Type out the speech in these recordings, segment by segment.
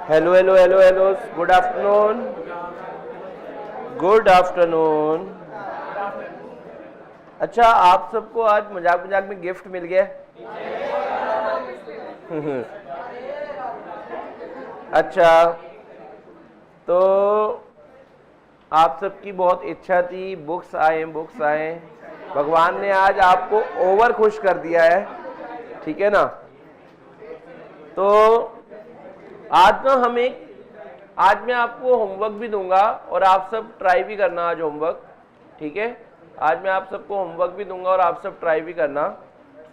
Hello hello hello hello, good afternoon. Good afternoon. अच्छा, आप सबको आज मजाक मजाक में गिफ्ट मिल गया? अच्छा, तो आप सबकी बहुत इच्छा थी बुक्स आए बुक्स आए। भगवान ने आज आपको ओवर खुश कर दिया है, ठीक है ना। तो आज ना आज मैं आपको होमवर्क भी दूंगा और आप सब ट्राई भी करना आज होमवर्क, ठीक है। आज मैं आप सबको होमवर्क भी दूंगा और आप सब ट्राई भी करना,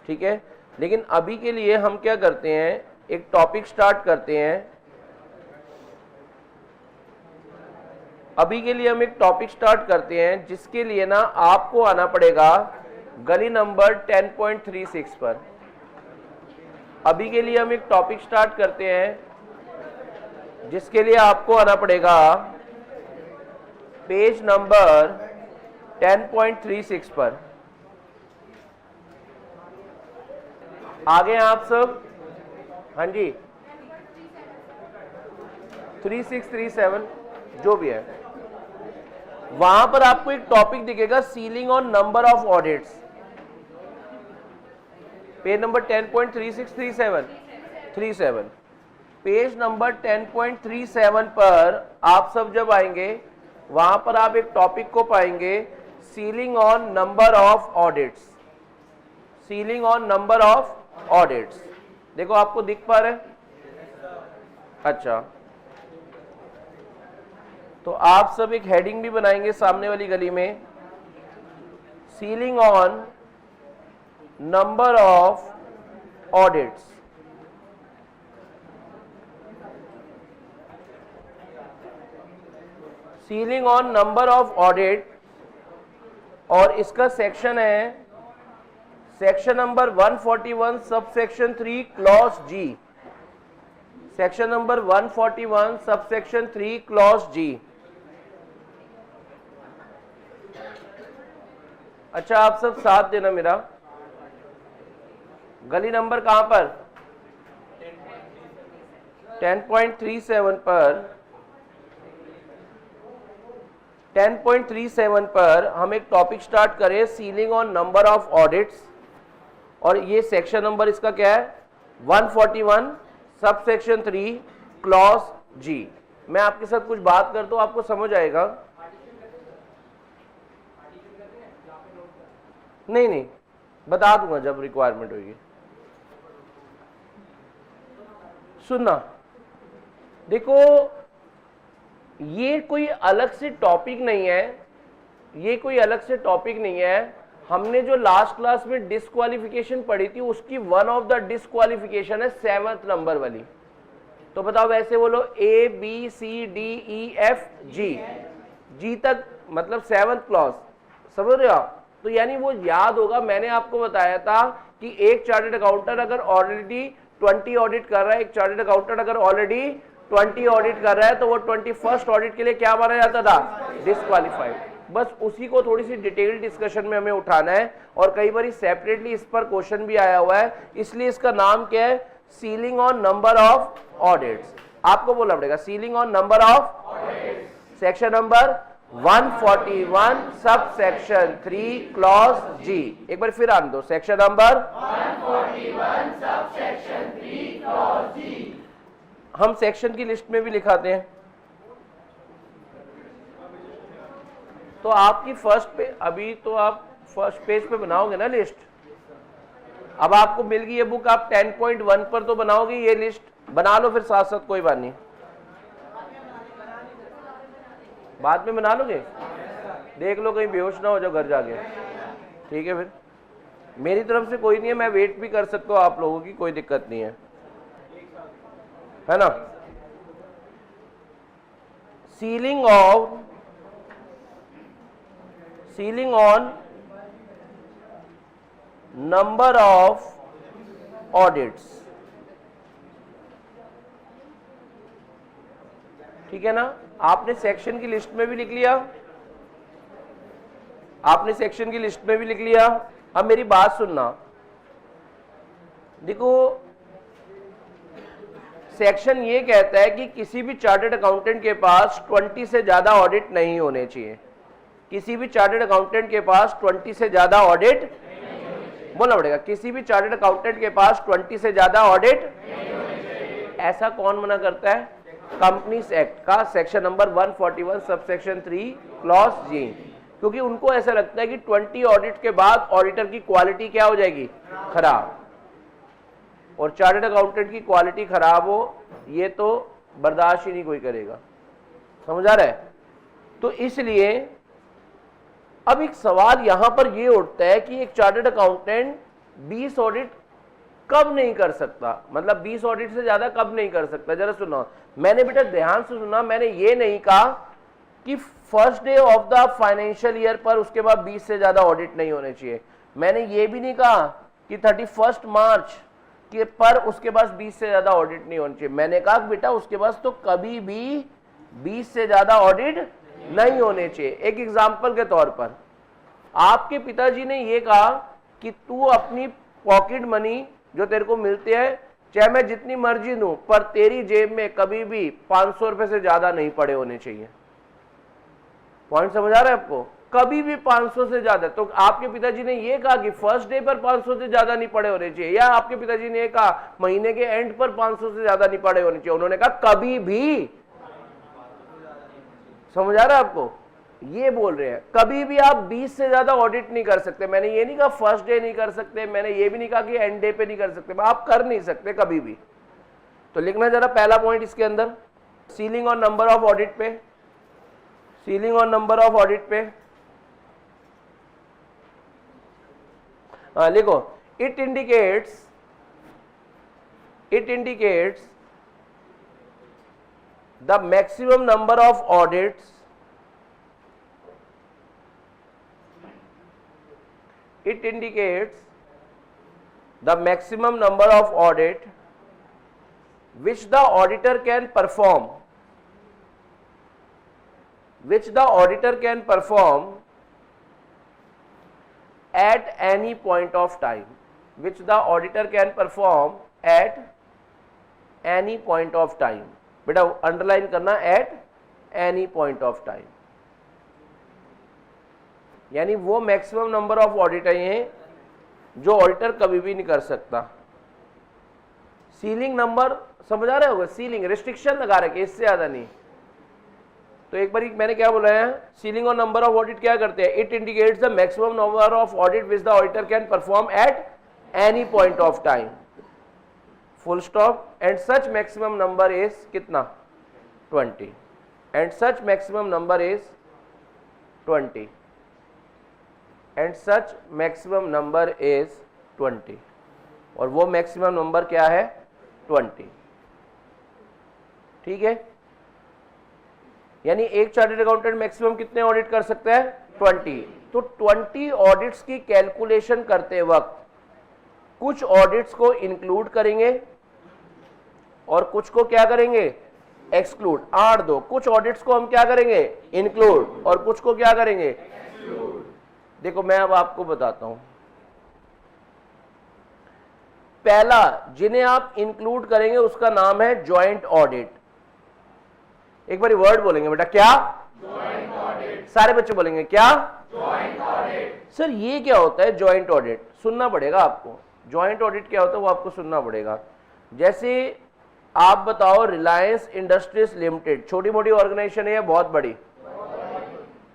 ठीक है। लेकिन अभी के लिए हम क्या करते हैं, एक टॉपिक स्टार्ट करते हैं। अभी के लिए हम एक टॉपिक स्टार्ट करते हैं जिसके लिए ना आपको आना पड़ेगा गली नंबर 10.36 पर। अभी के लिए हम एक टॉपिक स्टार्ट करते हैं जिसके लिए आपको आना पड़ेगा पेज नंबर 10.36 पर। आ गए आप सब? हाँ जी, 3637 जो भी है, वहां पर आपको एक टॉपिक दिखेगा, ceiling on number of audits. Page number 10.3637 page number 10.37 पर आप सब जब आएंगे वहां पर आप एक टॉपिक को पाएंगे, ceiling on number of audits. Ceiling on number of audits, देखो आपको दिख पा रहा है? अच्छा, तो आप सब एक हेडिंग भी बनाएंगे सामने वाली गली में, ceiling on number of audits. Ceiling on number of audit, और इसका सेक्शन है section number 141 sub section 3 clause जी। Section number 141 sub section 3 clause जी। अच्छा, आप सब साथ देना मेरा। गली नंबर कहां पर? 10.37 पर। 10.37 पर हम एक टॉपिक स्टार्ट करें, ceiling on number of audits, और ये सेक्शन नंबर इसका क्या है? 141 सब सेक्शन 3 क्लॉज जी। मैं आपके साथ कुछ बात करता हूं, आपको समझ आएगा। नहीं नहीं, बता दूंगा जब रिक्वायरमेंट होगी। सुनना, देखो ये कोई अलग से टॉपिक नहीं है, ये कोई अलग से टॉपिक नहीं है। हमने जो लास्ट क्लास में डिस्क्वालिफिकेशन पढ़ी थी उसकी वन ऑफ द डिस्क्वालिफिकेशन है 7th नंबर वाली। तो बताओ, वैसे बोलो A B C D E F G, जी तक मतलब 7th क्लॉज, समझ रहे हो आप? तो यानी वो याद होगा, मैंने आपको बताया था कि एक चार्टर्ड अकाउंटेंट अगर ऑलरेडी 20 ऑडिट कर रहा है, एक चार्टर्ड अकाउंटेंट अगर ऑलरेडी 20 ऑडिट कर रहा है तो वो 21st ऑडिट के लिए क्या माना जाता था? डिस्क्वालीफाइड। बस उसी को थोड़ी सी डिटेल डिस्कशन में हमें उठाना है, और कई बार सेपरेटली इस पर क्वेश्चन भी आया हुआ है, इसलिए इसका नाम क्या है? Ceiling on number of audits. आपको बोलना पड़ेगा ceiling on number of section number 141 sub section 3 clause जी। एक बार फिर आने दो, section number 141 sub section 3 clause जी। हम सेक्शन की लिस्ट में भी लिखाते हैं। तो आपकी फर्स्ट पे, अभी तो आप फर्स्ट पेज पे बनाओगे ना लिस्ट। अब आपको मिल गई ये बुक, आप 10.1 पर तो बनाओगे ये लिस्ट, बना लो फिर साथ साथ, कोई बात नहीं, बाद में बना लोगे। देख लो कहीं बेहोश ना हो जाओ घर जाके, ठीक है। फिर मेरी तरफ से कोई नहीं है, मैं वेट भी कर सकता हूँ आप लोगों की, कोई दिक्कत नहीं है ना। Ceiling on number of audits, ठीक है ना। आपने सेक्शन की लिस्ट में भी लिख लिया, आपने सेक्शन की लिस्ट में भी लिख लिया। अब मेरी बात सुनना, देखो सेक्शन ये कहता है कि किसी भी चार्टर्ड अकाउंटेंट के पास 20 से ज्यादा ऑडिट नहीं होने चाहिए। किसी भी चार्टर्ड अकाउंटेंट के पास 20 से ज्यादा ऑडिट बोलना पड़ेगा, किसी भी चार्टर्ड अकाउंटेंट के पास 20 से ज्यादा ऑडिट। ऐसा कौन मना करता है? कंपनीज एक्ट का सेक्शन नंबर 141 सबसेक्शन 3 क्लॉज जी, क्योंकि उनको ऐसा लगता है कि 20 ऑडिट के बाद ऑडिटर की क्वालिटी क्या हो जाएगी? खराब। और चार्टर्ड अकाउंटेंट की क्वालिटी खराब हो ये तो बर्दाश्त ही नहीं कोई करेगा। समझ आ रहा है? तो इसलिए अब एक सवाल यहां पर ये उठता है कि एक चार्टर्ड अकाउंटेंट 20 ऑडिट कब नहीं कर सकता, मतलब 20 ऑडिट से ज्यादा कब नहीं कर सकता? जरा सुनो, मैंने बेटा ध्यान से सुना, मैंने ये नहीं कहा कि first day of the financial year पर उसके बाद 20 से ज्यादा ऑडिट नहीं होने चाहिए। मैंने ये भी नहीं कहा कि 31 मार्च के पर उसके पास 20 से ज्यादा ऑडिट नहीं होने चाहिए। मैंने कहा बेटा उसके पास तो कभी भी 20 से ज्यादा ऑडिट नहीं होने चाहिए। एक एग्जाम्पल के तौर पर आपके पिताजी ने यह कहा कि तू अपनी पॉकेट मनी जो तेरे को मिलते हैं चाहे मैं जितनी मर्जी दूं, पर तेरी जेब में कभी भी 500 रुपए से ज्यादा नहीं पड़े होने चाहिए। पॉइंट समझ आ रहा है आपको? कभी भी 500 से ज्यादा। तो आपके पिताजी ने यह कहा कि फर्स्ट डे पर 500 से ज्यादा नहीं पड़े होने चाहिए, या आपके पिताजी ने यह कहा महीने के एंड पर 500 से ज्यादा नहीं पड़े होने चाहिए? उन्होंने कहा कभी भी। समझ आ रहा है आपको? ये बोल रहे हैं कभी भी आप 20 से ज्यादा ऑडिट नहीं कर सकते। मैंने ये नहीं कहा फर्स्ट डे नहीं कर सकते, मैंने ये भी नहीं कहा कि एंड डे पे नहीं कर सकते, आप कर नहीं सकते कभी भी। तो लिखना जरा पहला पॉइंट इसके अंदर, सीलिंग और नंबर ऑफ ऑडिट पे, सीलिंग और नंबर ऑफ ऑडिट पे लिखो, it indicates the maximum number of audits it indicates the maximum number of audit which the auditor can perform, at any point of time, which the auditor can perform at any point of time। बेटा underline करना, at any point of time, यानी वो maximum number of audit हैं जो auditor कभी भी नहीं कर सकता। सीलिंग नंबर समझ आ रहे होगा? सीलिंग रिस्ट्रिक्शन लगा रखे, इससे ज्यादा नहीं। तो एक बार मैंने क्या बोला है, सीलिंग और नंबर ऑफ ऑडिट क्या करते हैं? It indicates the maximum number of audit which the auditor can perform at any point of time, full stop. And such maximum number is कितना? 20। And such maximum number is 20। And such maximum number is 20। और वो maximum number क्या है? 20। ठीक है, यानी एक chartered accountant maximum कितने ऑडिट कर सकता है? 20। तो 20 ऑडिट्स की कैलकुलेशन करते वक्त कुछ ऑडिट्स को इंक्लूड करेंगे और कुछ को क्या करेंगे? एक्सक्लूड। 8-2 कुछ ऑडिट्स को हम क्या करेंगे? इंक्लूड, और कुछ को क्या करेंगे? देखो मैं अब आपको बताता हूं। पहला जिन्हें आप इंक्लूड करेंगे उसका नाम है जॉइंट ऑडिट। एक बार वर्ड बोलेंगे बेटा, क्या? Joint audit. सारे बच्चे बोलेंगे क्या? Joint audit. सर ये क्या होता है जॉइंट ऑडिट? सुनना पड़ेगा आपको। जॉइंट ऑडिट क्या होता है वो आपको सुनना पड़ेगा। जैसे आप बताओ रिलायंस इंडस्ट्रीज लिमिटेड छोटी मोटी ऑर्गेनाइजेशन है या बहुत बड़ी?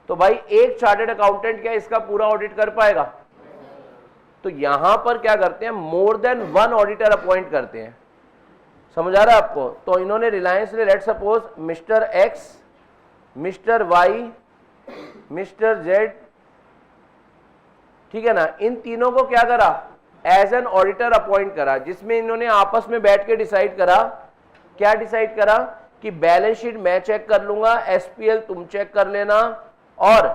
तो भाई एक चार्टर्ड अकाउंटेंट क्या इसका पूरा ऑडिट कर पाएगा? तो यहां पर क्या करते हैं? मोर देन 1 ऑडिटर अपॉइंट करते हैं। समझ आ रहा है आपको? तो इन्होंने रिलायंस ने let suppose mister X, mister Y, mister Z, ठीक है ना, इन तीनों को क्या करा? एज एन ऑडिटर अपॉइंट करा, जिसमें इन्होंने आपस में बैठ के डिसाइड करा। क्या डिसाइड करा? कि बैलेंस शीट मैं चेक कर लूंगा, एसपीएल तुम चेक कर लेना, और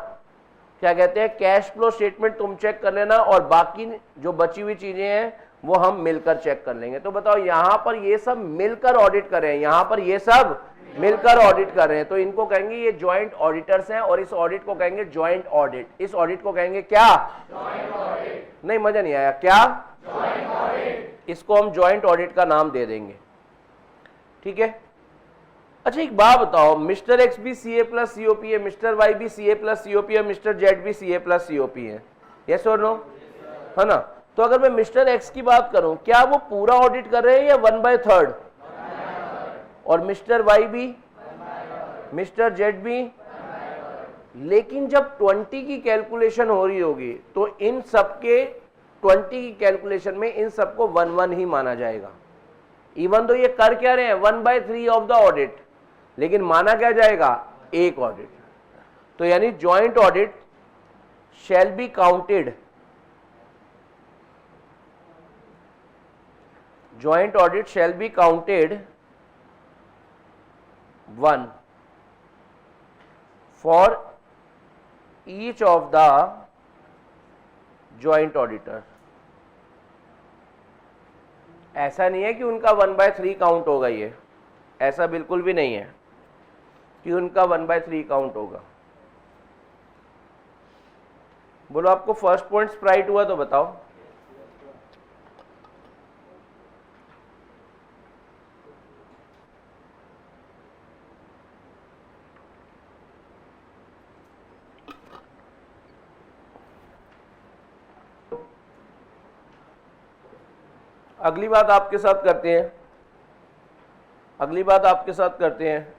क्या कहते हैं कैश फ्लो स्टेटमेंट तुम चेक कर लेना, और बाकी जो बची हुई चीजें हैं वो हम मिलकर चेक कर लेंगे। तो बताओ यहां पर ये सब मिलकर ऑडिट कर रहे हैं, यहां पर ये सब मिलकर ऑडिट कर रहे हैं, तो इनको कहेंगे ये जॉइंट ऑडिटर्स हैं, और इस ऑडिट को कहेंगे जॉइंट ऑडिट। इस ऑडिट को कहेंगे क्या? Joint audit. नहीं मजा नहीं आया? क्या? Joint audit. इसको हम जॉइंट ऑडिट का नाम दे देंगे। ठीक है। अच्छा एक बात बताओ, मिस्टर एक्स भी सी ए प्लस सीओपी है, मिस्टर वाई भी सी ए प्लस सीओपी है, मिस्टर जेड भी सी ए प्लस सीओपी है, यस और नो, है ना। तो अगर मैं मिस्टर एक्स की बात करूं, क्या वो पूरा ऑडिट कर रहे हैं या 1/3, और मिस्टर वाई भी, मिस्टर जेड भी। लेकिन जब 20 की कैलकुलेशन हो रही होगी तो इन सबके 20 की कैलकुलेशन में इन सबको 1/1 ही माना जाएगा। इवन तो ये कर क्या रहे हैं 1/3 ऑफ द ऑडिट, लेकिन माना क्या जाएगा, एक ऑडिट। तो यानी joint audit shall be counted, joint audit shall be counted 1 for each of the joint auditor. ऐसा नहीं है कि उनका 1/3 काउंट होगा, ये ऐसा बिल्कुल भी नहीं है कि उनका 1/3 काउंट होगा। बोलो आपको फर्स्ट पॉइंट स्प्राइट हुआ तो बताओ। अगली बात आपके साथ करते हैं, अगली बात आपके साथ करते हैं।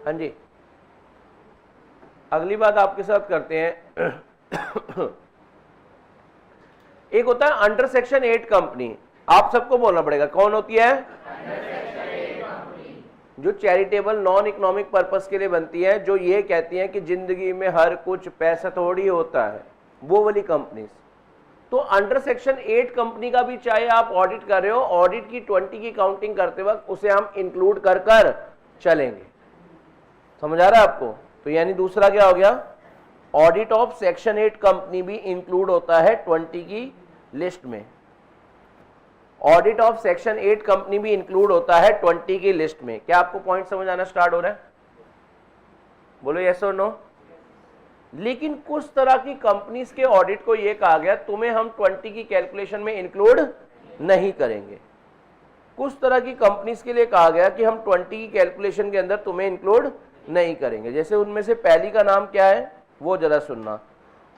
हाँ जी, अगली बात आपके साथ करते हैं। एक होता है अंडर सेक्शन 8 कंपनी, आप सबको बोलना पड़ेगा कौन होती है, जो चैरिटेबल नॉन इकोनॉमिक पर्पस के लिए बनती है, जो ये कहती है कि जिंदगी में हर कुछ पैसा थोड़ी होता है, वो वाली कंपनीज। तो अंडर सेक्शन 8 कंपनी का भी चाहे आप ऑडिट कर रहे हो, ऑडिट की 20 की काउंटिंग करते वक्त उसे हम इंक्लूड कर कर चलेंगे। समझ आ रहा है आपको। तो यानी दूसरा क्या हो गया, ऑडिट ऑफ सेक्शन 8 कंपनी भी इंक्लूड होता है 20 की लिस्ट में। ऑडिट ऑफ सेक्शन 8 कंपनी भी इंक्लूड होता है 20 की लिस्ट में। क्या आपको पॉइंट समझ आना स्टार्ट हो रहा है, बोलो यस और नो। लेकिन कुछ तरह की कंपनीज के ऑडिट को यह कहा गया तुम्हें हम 20 की कैलकुलेशन में इंक्लूड नहीं करेंगे। कुछ तरह की कंपनीज के लिए कहा गया कि हम 20 की कैलकुलेशन के अंदर तुम्हें इंक्लूड नहीं करेंगे। जैसे उनमें से पहली का नाम क्या है वो जरा सुनना।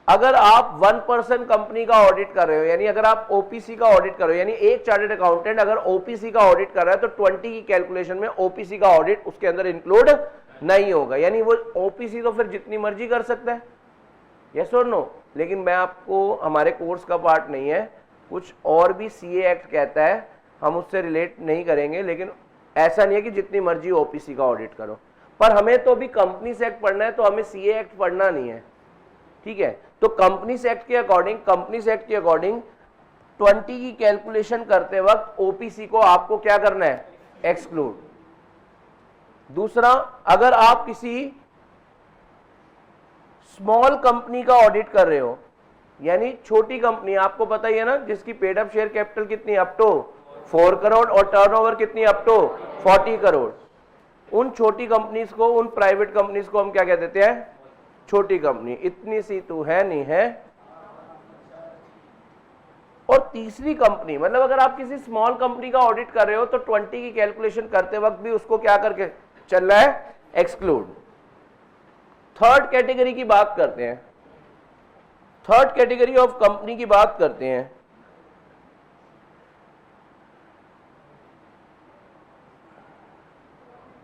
अगर आप 1% कंपनी का ऑडिट कर रहे हो, यानी अगर आप ओपीसी का ऑडिट कर रहे हो, यानी एक चार्टर्ड अकाउंटेंट अगर ओपीसी का ऑडिट कर रहा है तो 20 की कैलकुलेशन में ओपीसी का ऑडिट उसके अंदर इंक्लूड नहीं होगा। यानी वो ओपीसी तो फिर जितनी मर्जी कर सकता है, यस और नो। लेकिन मैं आपको, हमारे कोर्स का पार्ट नहीं है, कुछ और भी सीए एक्ट कहता है, हम उससे रिलेट नहीं करेंगे। लेकिन ऐसा नहीं है कि जितनी मर्जी ओपीसी का ऑडिट करो, पर हमें तो भी कंपनीज एक्ट पढ़ना है, तो हमें सीए एक्ट पढ़ना नहीं है, ठीक है। तो कंपनीज एक्ट के अकॉर्डिंग, कंपनीज एक्ट के अकॉर्डिंग 20 की कैलकुलेशन करते वक्त ओपीसी को आपको क्या करना है, एक्सक्लूड। दूसरा, अगर आप किसी स्मॉल कंपनी का ऑडिट कर रहे हो, यानी छोटी कंपनी, आपको पता ही है ना, जिसकी पेड अप शेयर कैपिटल कितनी, अप टू 4 करोड़ और टर्नओवर कितनी, अप टू 40 करोड़। उन छोटी कंपनीज को, उन प्राइवेट कंपनीज को हम क्या कह देते हैं, छोटी कंपनी। इतनी सी तू है नहीं है। और तीसरी कंपनी, मतलब अगर आप किसी स्मॉल कंपनी का ऑडिट कर रहे हो तो 20 की कैलकुलेशन करते वक्त भी उसको क्या करके चल रहा है, एक्सक्लूड। थर्ड कैटेगरी की बात करते हैं, थर्ड कैटेगरी ऑफ कंपनी की बात करते हैं।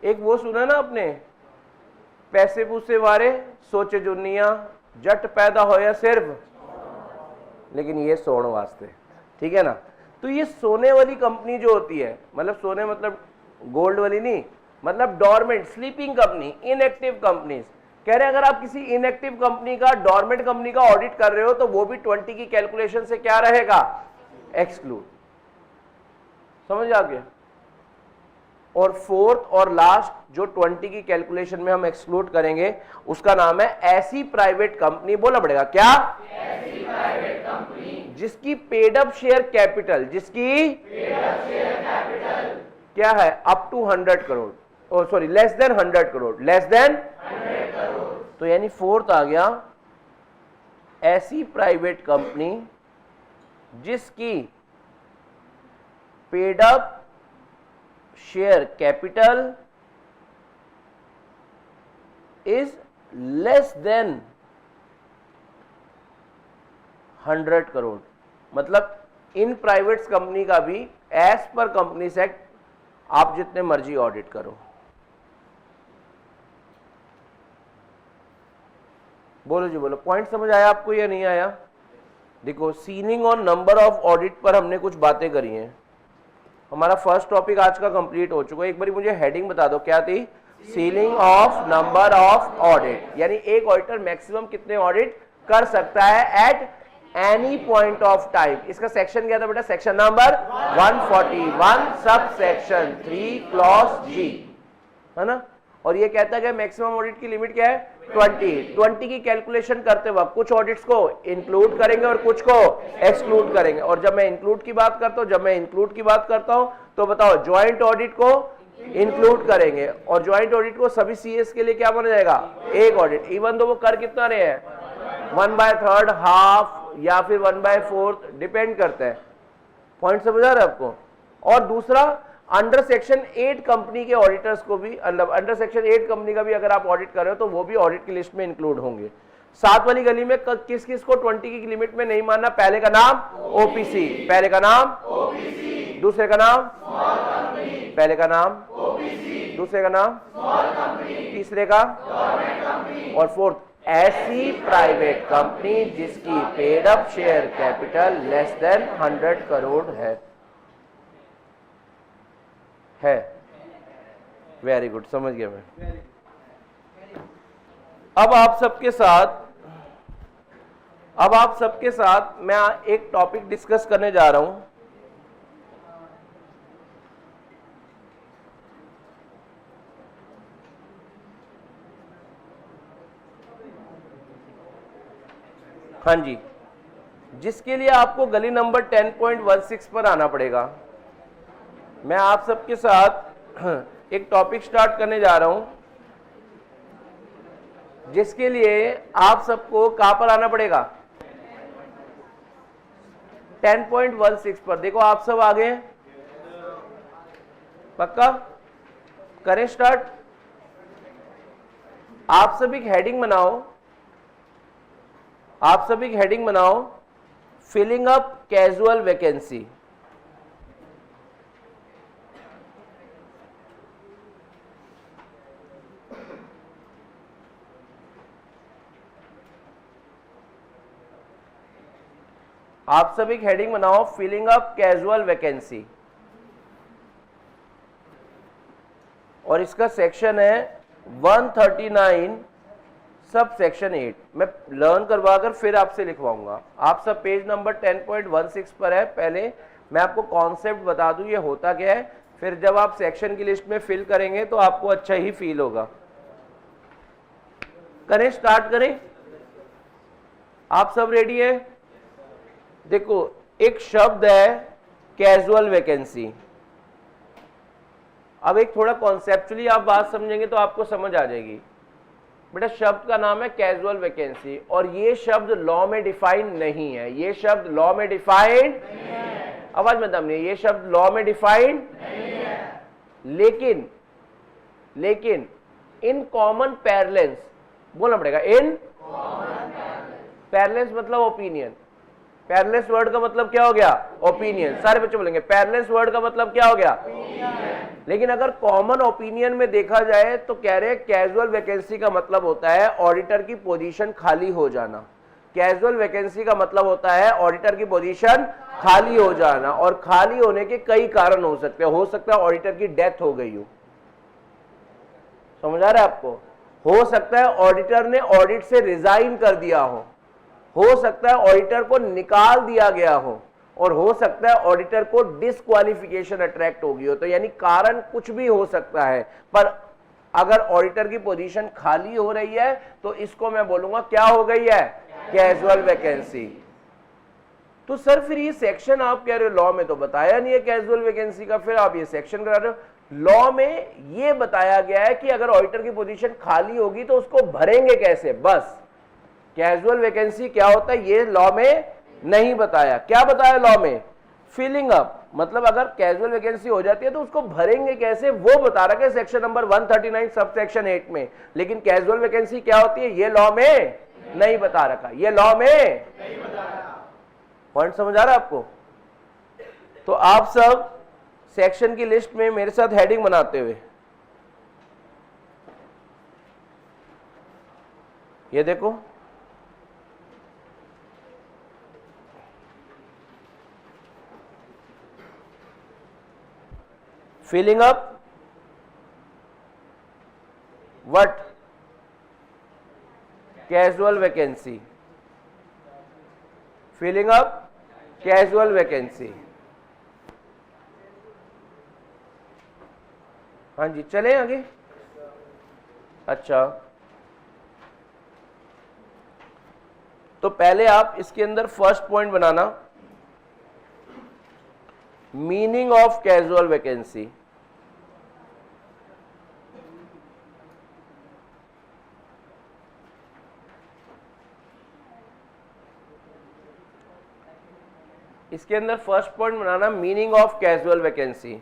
एक वो सुना ना आपने, पैसे पूसे वारे सोचे जुनिया जट पैदा होया सिर्फ, लेकिन ये सोने वास्ते, ठीक है ना। तो ये सोने वाली कंपनी जो होती है, मतलब सोने मतलब गोल्ड वाली नहीं, मतलब dormant sleeping company, inactive companies. कह रहे हैं अगर आप किसी इनएक्टिव कंपनी का, डॉर्मेंट कंपनी का ऑडिट कर रहे हो तो वो भी 20 की कैलकुलेशन से क्या रहेगा, एक्सक्लूड। समझ आ गया। और फोर्थ और लास्ट जो 20 की कैलकुलेशन में हम एक्सक्लूड करेंगे उसका नाम है ऐसी प्राइवेट कंपनी, बोलना पड़ेगा क्या, ऐसी प्राइवेट कंपनी जिसकी पेड अप शेयर कैपिटल, जिसकी पेड अप शेयर कैपिटल क्या है, up to 100 crore, oh sorry less than 100 crore, less than 100 crore. तो यानी फोर्थ आ गया ऐसी प्राइवेट कंपनी जिसकी paid up share capital is less than 100 crore. मतलब इन प्राइवेट कंपनी का भी एज पर कंपनीज एक्ट आप जितने मर्जी ऑडिट करो। बोलो जी बोलो, पॉइंट समझ आया आपको या नहीं आया? देखो, सीलिंग और नंबर ऑफ ऑडिट पर हमने कुछ बातें करी हैं। हमारा फर्स्ट टॉपिक आज का कंप्लीट हो चुका है। एक बार मुझे हेडिंग बता दो, क्या थी? Ceiling of number of audit, यानी एक ऑडिटर मैक्सिमम कितने ऑडिट कर सकता है at any point of time. इसका सेक्शन क्या था बेटा? Section number 141 sub section 3 clause जी, है ना। और ये कहता है कि मैक्सिमम ऑडिट की लिमिट क्या है? 20 की कैलकुलेशन करते वक्त कुछ ऑडिट्स को इंक्लूड करेंगे और कुछ को एक्सक्लूड करेंगे। और जब मैं इंक्लूड की बात करता हूं तो बताओ, ज्वाइंट ऑडिट को इंक्लूड करेंगे और ज्वाइंट ऑडिट को सभी सीएस के लिए क्या माना जाएगा? एक ऑडिट, इवन दो वो कर कितना रहे हैं, 1/3 हाफ या फिर 1/4 डिपेंड करता है। पॉइंट समझ आ रहा है आपको? और दूसरा, अंडर सेक्शन 8 कंपनी के ऑडिटर्स को भी, अंडर सेक्शन 8 कंपनी का भी अगर आप ऑडिट कर रहे हो तो वो भी ऑडिट की लिस्ट में इंक्लूड होंगे। 7 वाली गली में किस किस को 20 की लिमिट में नहीं मानना? पहले का नाम ओपीसी, पहले का नाम ओपीसी, दूसरे का नाम पहले का नाम ओपीसी, दूसरे का नाम तीसरे का और फोर्थ ऐसी प्राइवेट कंपनी जिसकी paid up share capital less than 100 crore है। वेरी गुड, समझ गया मैं। अब आप सबके साथ मैं एक टॉपिक डिस्कस करने जा रहा हूं। हाँ जी, जिसके लिए आपको गली नंबर 10.16 पर आना पड़ेगा। मैं आप सबके साथ एक टॉपिक स्टार्ट करने जा रहा हूं, जिसके लिए आप सबको कहां पर आना पड़ेगा? 10.16 पर। देखो, आप सब आ गए? पक्का? करें स्टार्ट? आप सब एक हेडिंग बनाओ, फिलिंग अप कैजुअल वैकेंसी। आप सब एक हेडिंग बनाओ, फिलिंग अप कैजुअल वैकेंसी, और इसका सेक्शन है 139 सब सेक्शन 8। मैं लर्न करवाकर फिर आपसे लिखवाऊंगा। आप सब पेज नंबर 10.16 पर है। पहले मैं आपको कॉन्सेप्ट बता दूं ये होता क्या है, फिर जब आप सेक्शन की लिस्ट में फिल करेंगे तो आपको अच्छा ही फील होगा। करें स्टार्ट करें? आप सब रेडी है? देखो, एक शब्द है कैजुअल वैकेंसी। अब एक थोड़ा कॉन्सेप्चुअली आप बात समझेंगे तो आपको समझ आ जाएगी। बेटा, शब्द का नाम है कैजुअल वैकेंसी और ये शब्द लॉ में डिफाइन नहीं है। ये शब्द लॉ में डिफाइन नहीं है। आवाज मत दबनी, ये शब्द लॉ में डिफाइन नहीं है। लेकिन इन कॉमन पैरेलेंस बोलना पड़ेगा। इन पैरेलेंस मतलब ओपिनियन। पैरेलेंस वर्ड का मतलब क्या हो गया? ओपिनियन। सारे बच्चे बोलेंगे पैरेलेंस वर्ड का मतलब क्या हो गया? लेकिन अगर कॉमन ओपिनियन में देखा जाए तो कह रहे हैं कैजुअल वैकेंसी का मतलब होता है ऑडिटर की पोजीशन खाली हो जाना। कैजुअल वैकेंसी का मतलब होता है ऑडिटर की पोजीशन खाली हो जाना, और खाली होने के कई कारण हो सकते हैं। हो सकता है ऑडिटर की डेथ हो गई हो, समझ आ रहा है आपको? हो सकता है ऑडिटर ने ऑडिट से रिजाइन कर दिया हो सकता है ऑडिटर को निकाल दिया गया हो, और हो सकता है ऑडिटर को डिस्क्वालिफिकेशन अट्रैक्ट हो गई हो। तो यानी कारण कुछ भी हो सकता है, पर अगर ऑडिटर की पोजीशन खाली हो रही है तो इसको मैं बोलूंगा क्या हो गई है? Casual vacancy. तो सर फिर ये सेक्शन आप कह रहे हो लॉ में तो बताया नहीं है कैजुअल वैकेंसी का, फिर आप ये सेक्शन करा रहे हो। लॉ में ये बताया गया है कि अगर ऑडिटर की पोजीशन खाली होगी तो उसको भरेंगे कैसे, बस। कैजुअल वैकेंसी क्या होता है ये लॉ में नहीं बताया। क्या बताया लॉ में? फिलिंग अप मतलब अगर कैजुअल वैकेंसी हो जाती है तो उसको भरेंगे कैसे वो बता रखा है सेक्शन नंबर 139 सब सेक्शन 8 में, लेकिन कैजुअल वैकेंसी क्या होती है ये लॉ में नहीं बता रखा, ये लॉ में नहीं बता रखा। पॉइंट समझ आ रहा है आपको? तो आप सब सेक्शन की लिस्ट में मेरे साथ हेडिंग बनाते हुए ये देखो, filling up what? Casual vacancy. Filling up casual vacancy. हाँ जी, चलें आगे। अच्छा, तो पहले आप इसके अंदर फर्स्ट पॉइंट बनाना, मीनिंग ऑफ कैजुअल वैकेंसी। इसके अंदर फर्स्ट पॉइंट बनाना, मीनिंग ऑफ कैजुअल वैकेंसी।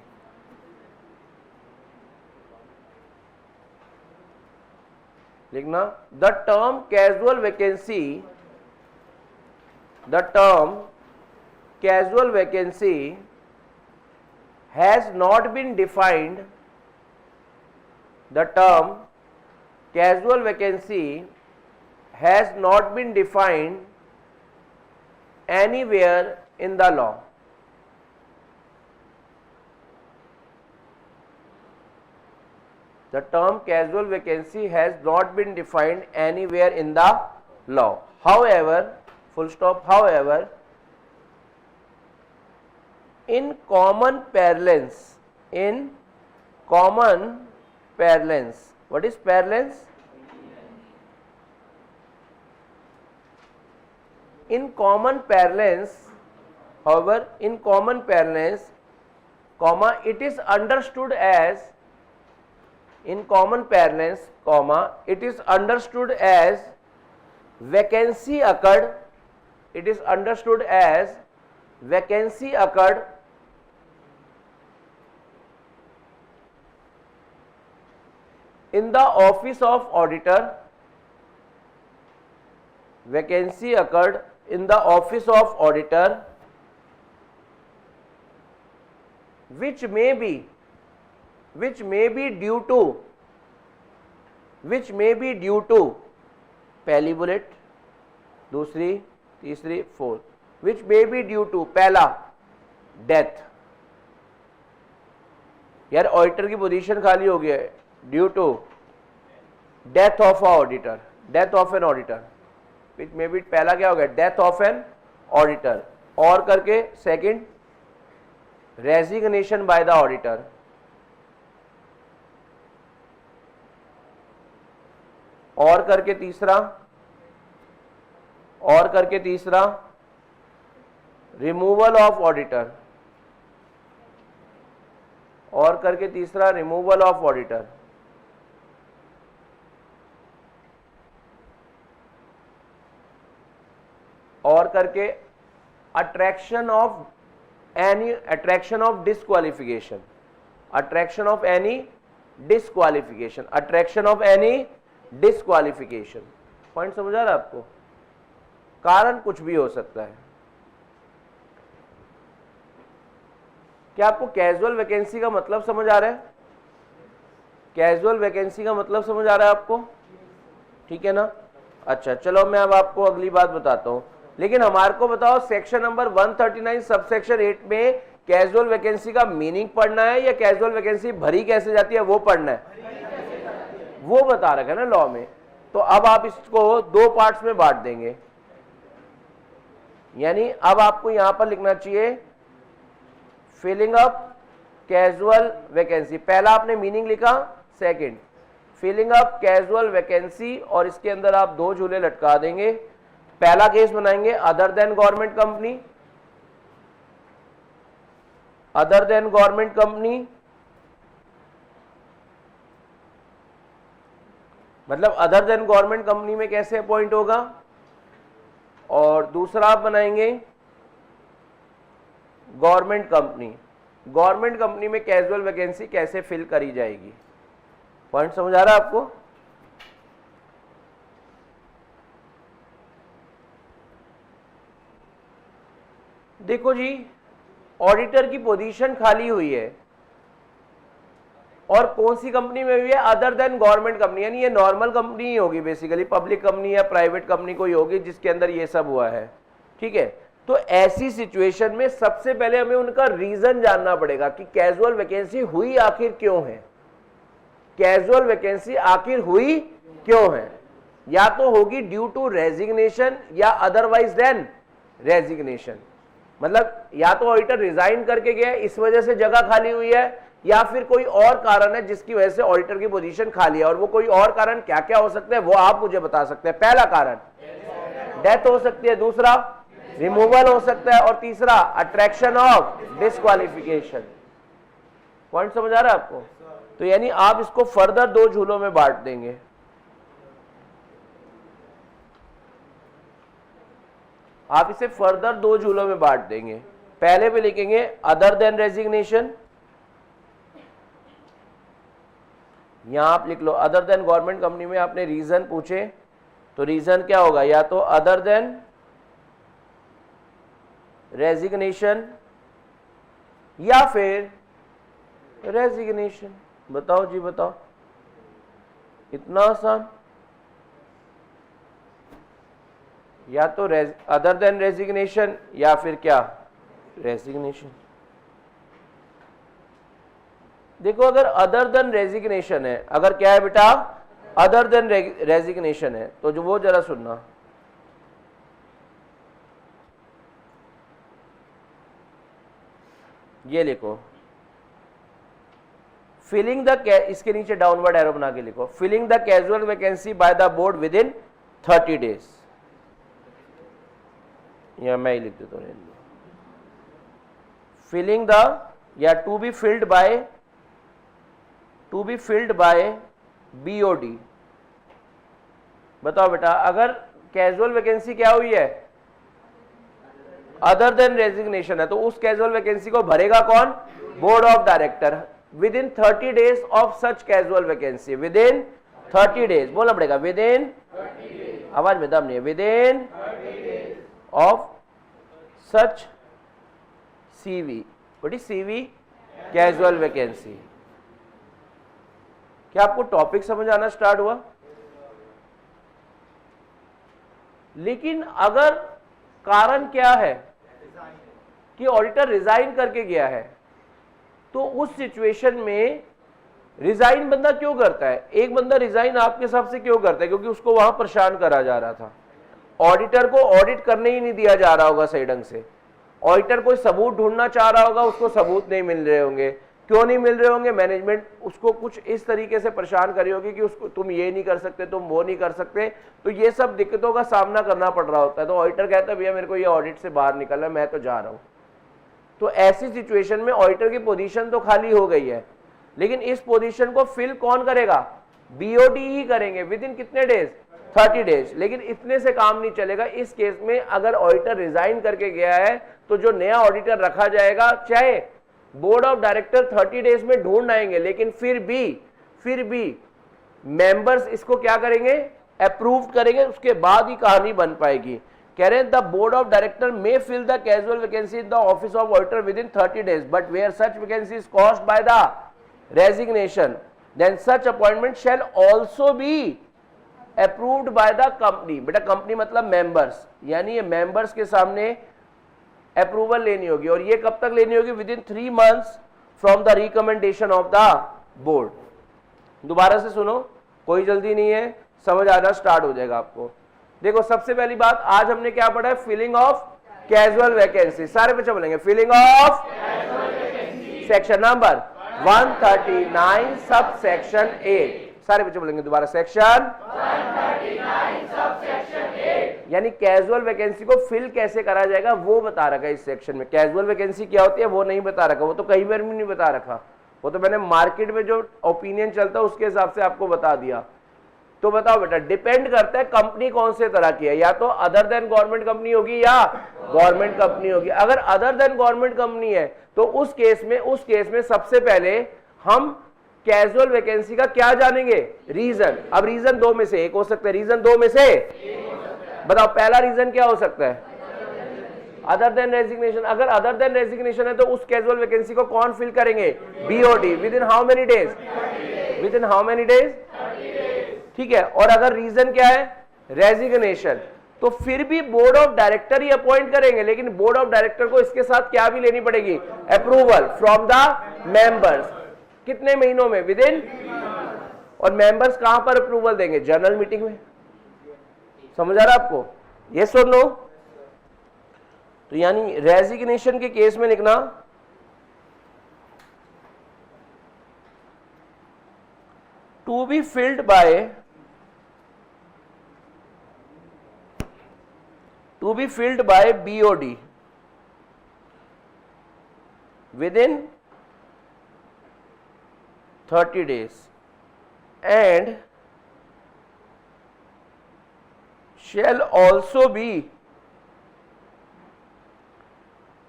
लिखना, the term casual vacancy, the term casual vacancy has not been defined, the term casual vacancy has not been defined anywhere in the law. The term casual vacancy has not been defined anywhere in the law. However, full stop, however, in common parlance, in common parlance, what is parlance? In common parlance, however, in common parlance, comma, it is understood as, in common parlance, comma, it is understood as vacancy occurred, it is understood as vacancy occurred in the office of auditor, vacancy occurred in the office of auditor, which may be due to पहली bullet, दूसरी, तीसरी, fourth, which may be due to, पहला death, यार auditor की position खाली हो गया है, due to death of a auditor, death of an auditor, which may be, पहला क्या हो गया, डेथ ऑफ एन ऑडिटर, और करके second resignation by the auditor, और करके तीसरा रिमूवल ऑफ ऑडिटर, और करके तीसरा रिमूवल ऑफ ऑडिटर, और करके attraction of disqualification, attraction of any disqualification, attraction of any disqualification. Point समझ आ रहा है आपको? कारण कुछ भी हो सकता है। क्या आपको कैजुअल वैकेंसी का मतलब समझ आ रहा है? कैजुअल वैकेंसी का मतलब समझ आ रहा है आपको? ठीक है ना? अच्छा, चलो मैं अब आपको अगली बात बताता हूं, लेकिन हमारे को बताओ सेक्शन नंबर 139 सबसेक्शन 8 में कैजुअल वैकेंसी का मीनिंग पढ़ना है या कैजुअल वैकेंसी भरी कैसे जाती है वो पढ़ना है? वो बता रखा है ना लॉ में। तो अब आप इसको दो पार्ट्स में बांट देंगे, यानी अब आपको यहां पर लिखना चाहिए फिलिंग अप कैजुअल वैकेंसी, पहला आपने मीनिंग लिखा, second filling up casual vacancy, और इसके अंदर आप दो झूले लटका देंगे। पहला केस बनाएंगे other than government company, other than government company मतलब अदर देन गवर्नमेंट कंपनी में कैसे अपॉइंट होगा, और दूसरा आप बनाएंगे गवर्नमेंट कंपनी, गवर्नमेंट कंपनी में कैजुअल वैकेंसी कैसे फिल करी जाएगी? पॉइंट समझ आ रहा है आपको? देखो जी, ऑडिटर की पोजीशन खाली हुई है और कौन सी कंपनी में हुई है? अदर देन गवर्नमेंट कंपनी, यानी ये नॉर्मल कंपनी ही होगी, बेसिकली पब्लिक कंपनी या प्राइवेट कंपनी कोई होगी जिसके अंदर ये सब हुआ है, ठीक है। तो ऐसी सिचुएशन में सबसे पहले हमें उनका रीजन जानना पड़ेगा कि कैजुअल वैकेंसी हुई आखिर क्यों है, कैजुअल वैकेंसी आखिर हुई क्यों है। या तो होगी ड्यू टू रेजिग्नेशन या अदरवाइज देन रेजिग्नेशन, मतलब या तो ऑडिटर रिजाइन करके गया इस वजह से जगह खाली हुई है, या फिर कोई और कारण है जिसकी वजह से ऑडिटर की पोजीशन खाली है। और वो कोई और कारण क्या क्या हो सकते हैं वो आप मुझे बता सकते हैं। पहला कारण डेथ हो सकती है, दूसरा रिमूवल हो सकता है, और तीसरा अट्रैक्शन ऑफ डिस्क्वालिफिकेशन। पॉइंट समझ आ रहा है आपको? तो यानी आप इसको फर्दर दो झूलों में बांट देंगे। आप इसे फर्दर दो झूलों में बांट देंगे। पहले पे लिखेंगे अदर देन रेजिग्नेशन, यहां आप लिख लो अदर देन गवर्नमेंट कंपनी में आपने रीजन पूछे तो रीजन क्या होगा? या तो अदर देन रेजिग्नेशन या फिर रेजिग्नेशन। बताओ जी बताओ, इतना आसान? या तो अदर देन रेजिग्नेशन या फिर क्या? रेजिग्नेशन। देखो अगर अदर देन रेजिग्नेशन है, अगर क्या है बेटा? अदर देन रेजिग्नेशन है, तो जो वो जरा सुनना, ये लिखो फिलिंग द, इसके नीचे डाउनवर्ड एरो बना के लिखो, filling the casual vacancy by the board within 30 days. या मैं ही लिख देता हूं, फिलिंग द, या to be filled by BOD. बताओ बेटा, अगर कैजुअल वैकेंसी क्या हुई है? अदर देन रेजिग्नेशन है, तो उस कैजुअल वैकेंसी को भरेगा कौन? Board of director with in 30 days of such casual vacancy. With in 30 days बोलना पड़ेगा, विद इन, आवाज में दम नहीं है, with in of such CV. What is CV? Casual vacancy. क्या आपको टॉपिक समझ आना स्टार्ट हुआ? लेकिन अगर कारण क्या है कि ऑडिटर रिजाइन करके गया है, तो उस सिचुएशन में रिजाइन बंदा क्यों करता है? एक बंदा रिजाइन आपके हिसाब से क्यों करता है? क्योंकि उसको वहां परेशान करा जा रहा था, ऑडिटर को ऑडिट करने ही नहीं दिया जा रहा होगा सही ढंग से, ऑडिटर कोई सबूत ढूंढना चाह रहा होगा, उसको सबूत नहीं मिल रहे होंगे। क्यों नहीं मिल रहे होंगे? मैनेजमेंट उसको कुछ इस तरीके से परेशान करी होगी कि उसको तुम ये नहीं कर सकते, तुम वो नहीं कर सकते, तो ये सब दिक्कतों का सामना करना पड़ रहा होता है। तो ऑडिटर कहता है भैया मेरे को ये ऑडिट से बाहर निकलना है, मैं तो जा रहा हूं। तो ऐसी सिचुएशन में ऑडिटर की पोजीशन तो खाली हो गई है, लेकिन इस पोजीशन को फिल कौन करेगा? बीओडी ही करेंगे। विद इन कितने डेज? 30 डेज। लेकिन इतने से काम नहीं चलेगा। इस केस में अगर ऑडिटर रिजाइन करके गया है तो जो नया ऑडिटर रखा जाएगा, चाहे बोर्ड ऑफ डायरेक्टर 30 डेज में ढूंढ आएंगे, लेकिन फिर भी मेंबर्स इसको क्या करेंगे? अप्रूव करेंगे, उसके बाद ही कहानी बन पाएगी। कह रहे हैं the board of director may fill the casual vacancy in the office of auditor within 30 days, but where such vacancy is caused by the resignation then such appointment shall also be approved by the company. बेटा company मतलब members, यानी ये members के सामने approval लेनी होगी, और ये कब तक लेनी होगी? With in 3 months from the recommendation of the board. दोबारा से सुनो, कोई जल्दी नहीं है, समझ आना स्टार्ट हो जाएगा आपको। देखो सबसे पहली बात, आज हमने क्या पढ़ा है? Filling of casual vacancy. सारे बच्चे बोलेंगे filling of section number 139 sub section 8। सारे बच्चे बोलेंगे दोबारा, सेक्शन 139 सब सेक्शन 8। यानी कैजुअल वैकेंसी को फिल कैसे करा जाएगा वो बता रखा है इस सेक्शन में। कैजुअल वैकेंसी क्या होती है वो नहीं बता रखा, वो तो कई बार भी नहीं बता रखा, वो तो मैंने मार्केट में जो ओपिनियन चलता है उसके हिसाब से आपको बता दिया। तो बताओ बेटा, डिपेंड करता है कंपनी कौन से तरह की है, या तो अदर देन गवर्नमेंट कंपनी होगी या गवर्नमेंट कंपनी होगी। अगर अदर देन गवर्नमेंट कंपनी है तो उस केस में सबसे पहले हम कैजुअल वैकेंसी का क्या जानेंगे, रीजन। अब रीजन दो में से एक हो सकता है, रीजन दो में से बताओ पहला रीजन क्या हो सकता है, अदर देन रेजिग्नेशन। अगर अदर देन रेजिग्नेशन है तो उस कैजुअल वैकेंसी को कौन फिल करेंगे, BOD, within how many days, within how many days, ठीक है। और अगर रीजन क्या है, रेजिग्नेशन, तो फिर भी बोर्ड ऑफ डायरेक्टर ही अपॉइंट करेंगे, लेकिन बोर्ड ऑफ डायरेक्टर को इसके साथ क्या भी लेनी पड़ेगी, अप्रूवल फ्रॉम द मेंबर्स। कितने महीनों में, विद इन। और मेंबर्स कहां पर अप्रूवल देंगे, जनरल मीटिंग में। समझ आ रहा आपको, यस और नो। तो यानी रेजिग्नेशन के केस में लिखना to be filled by BOD within 30 days and shall also be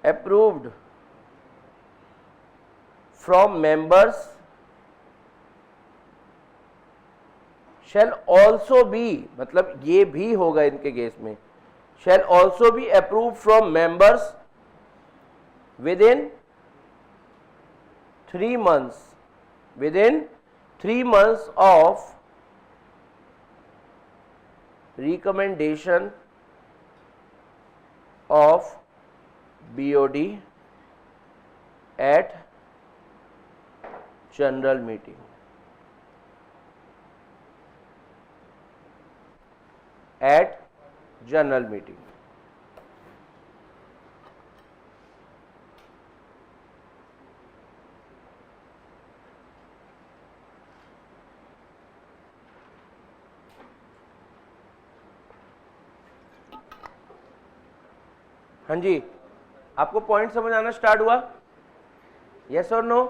approved from members, shall also be मतलब ये भी होगा इनके केस में, shall also be approved from members within 3 months, within 3 months of recommendation of BOD at general meeting. At general meeting. हाँ जी, आपको point समझ आना स्टार्ट हुआ, यस और नो।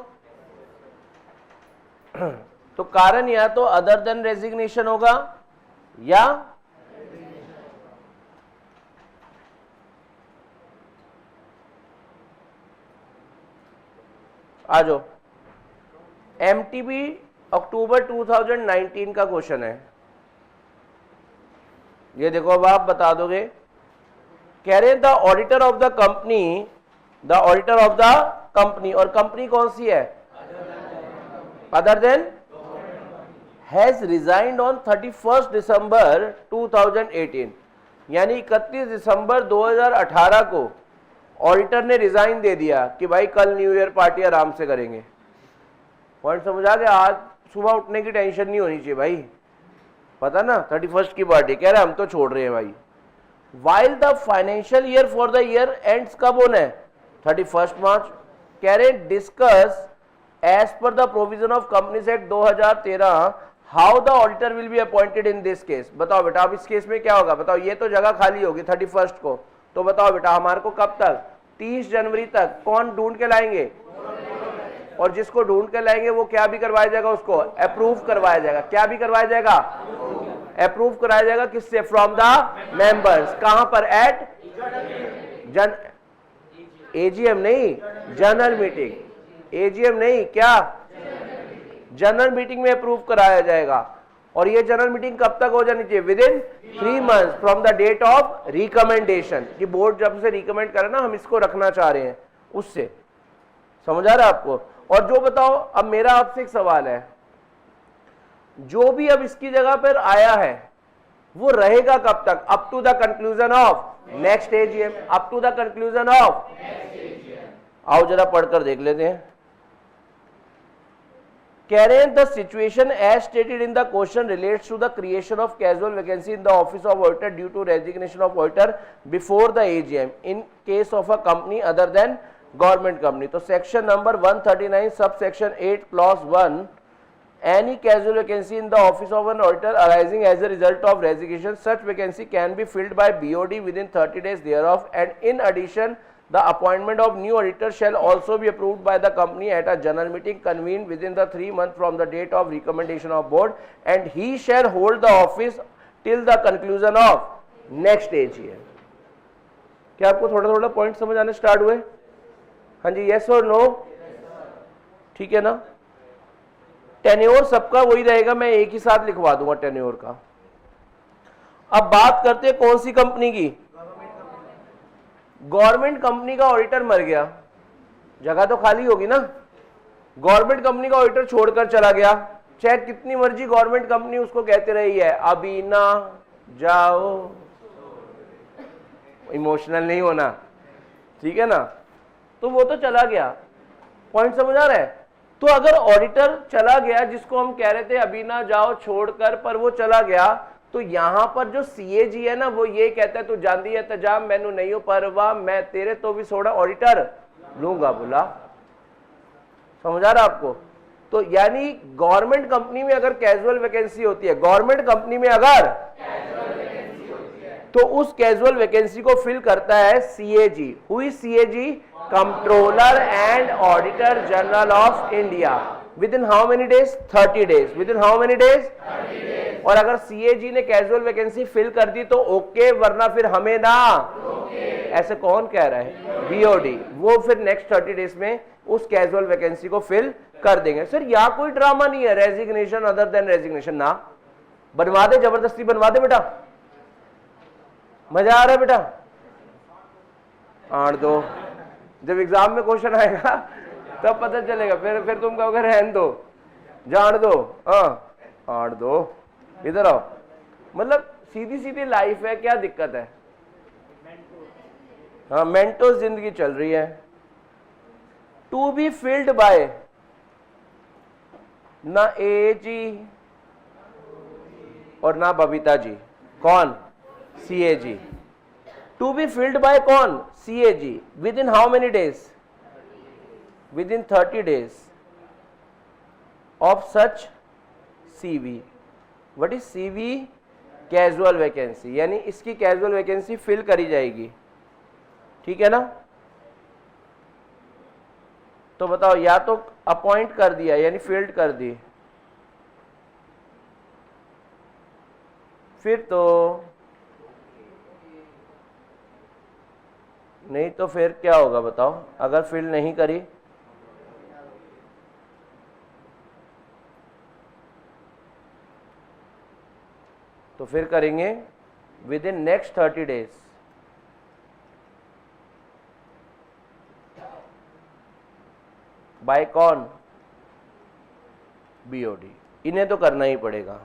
तो कारण या तो अदर देन रेजिग्नेशन होगा या आ जाओ, एमटीबी अक्टूबर 2019 का क्वेश्चन है, ये देखो। अब आप बता दोगे, कह रहे हैं the auditor of the company, the auditor of the company, और कंपनी कौन सी है, other than, has resigned on 31 December 2018, यानी 31 दिसंबर 2018 को ऑडिटर ने रिजाइन दे दिया कि भाई कल न्यू ईयर पार्टी आराम से करेंगे। पॉइंट समझ आ गया, आज सुबह उठने की टेंशन नहीं होनी चाहिए भाई, पता ना 31 की पार्टी, कह रहे हम तो छोड़ रहे हैं भाई। While the financial year for the year ends कब होना है, 31 मार्च। कह रहे discuss as per the provision of Companies Act 2013 how the auditor will be appointed in this case. बताओ बेटा, अब इस केस में क्या होगा, बताओ। ये तो जगह खाली होगी 31 को, तो बताओ बेटा हमारे को कब तक, 30 जनवरी तक कौन ढूंढ के लाएंगे, और जिसको ढूंढ के लाएंगे वो क्या भी करवाया जाएगा, उसको अप्रूव करवाया जाएगा। क्या भी करवाया जाएगा, अप्रूव कराया जाएगा, किससे, फ्रॉम द मेंबर्स। कहां पर, एट एजीएम नहीं, जनरल मीटिंग, एजीएम नहीं, क्या, जनरल मीटिंग में अप्रूव कराया जाएगा। और ये जनरल मीटिंग कब तक हो जानी चाहिए, within 3 months from the date of recommendation, कि बोर्ड जब से रिकमेंड करे ना हम इसको रखना चाह रहे हैं, उससे। समझ आ रहा है आपको। और जो बताओ, अब मेरा आपसे एक सवाल है, जो भी अब इसकी जगह पर आया है वो रहेगा कब तक, up to the conclusion of next AGM, up to the conclusion of, आओ जरा पढ़कर देख लेते हैं। कह रहे हैं the situation as stated in the question relates to the creation of casual vacancy in the office of auditor due to resignation of auditor before the AGM in case of a company other than government company. तो section number 139 sub section 8 clause 1, any casual vacancy in the office of an auditor arising as a result of resignation, such vacancy can be filled by BOD within 30 days thereof, and in addition The appointment of new auditor shall also be approved by the company at a general meeting convened within the 3 months from the date of recommendation of board, and he shall hold the office till the conclusion of next AGM. क्या आपको थोड़ा थोड़ा point समझ आने start हुए? हाँ जी, yes और no? ठीक है ना? टेन्योर सबका वही रहेगा, मैं एक ही साथ लिखवा दूंगा टेन्योर का। अब बात करते हैं कौन सी कंपनी की? गवर्नमेंट कंपनी का ऑडिटर मर गया, जगह तो खाली होगी ना। गवर्नमेंट कंपनी का ऑडिटर छोड़कर चला गया, चाहे कितनी मर्जी गवर्नमेंट कंपनी उसको कहते रही है अभी ना जाओ, इमोशनल नहीं होना, ठीक है ना। तो वो तो चला गया, पॉइंट समझ आ रहा है? तो अगर ऑडिटर चला गया, जिसको हम कह रहे थे अभी ना जाओ छोड़कर, पर वो चला गया, तो यहां पर जो सीएजी है ना, वो ये कहता है तू जानती है तजाम मैनू नहीं हो परवाह, मैं तेरे तो भी सोड़ा ऑडिटर लूंगा बुला। समझ आ रहा आपको? तो यानी गवर्नमेंट कंपनी में अगर कैजुअल वैकेंसी होती है, गवर्नमेंट कंपनी में अगर तो उस कैजुअल वैकेंसी को फिल करता है CAG. Who is CAG? Controller and auditor general of India. With in how many days? 30 days. Within how many days? और अगर सीएजी ने कैजुअल वैकेंसी फिल कर दी तो ओके, वरना फिर हमें ना ऐसे कौन कह रहा है? बीओडी। वो फिर नेक्स्ट 30 डेज में उस कैजुअल वैकेंसी को फिल कर देंगे। सर यहाँ कोई ड्रामा नहीं है, रेजिग्नेशन अदर देन रेजिग्नेशन ना बनवा दे, जबरदस्ती बनवा दे बेटा। मजा आ रहा है बेटा? आड़ दो, जब एग्जाम में क्वेश्चन आएगा तब पता चलेगा, फिर तुम कहोगे रहन दो, जान दो, हाँ आड़ दो, इधर आओ। मतलब सीधी सीधी लाइफ है, क्या दिक्कत है? हाँ, मेंटोस जिंदगी चल रही है। टू बी फिल्ड बाय ना ए जी और ना बबीता जी। कौन? CAG. To be filled by कौन? CAG. Within how many days? Within 30 days of such CV. What is CV? Casual vacancy, यानी इसकी कैजुअल वैकेंसी फिल करी जाएगी, ठीक है ना। तो बताओ, या तो अपॉइंट कर दिया यानी फील्ड कर दी, फिर तो नहीं, तो फिर क्या होगा बताओ अगर फिल नहीं करी? तो फिर करेंगे within next 30 days. By कौन? बीओडी। इन्हें तो करना ही पड़ेगा।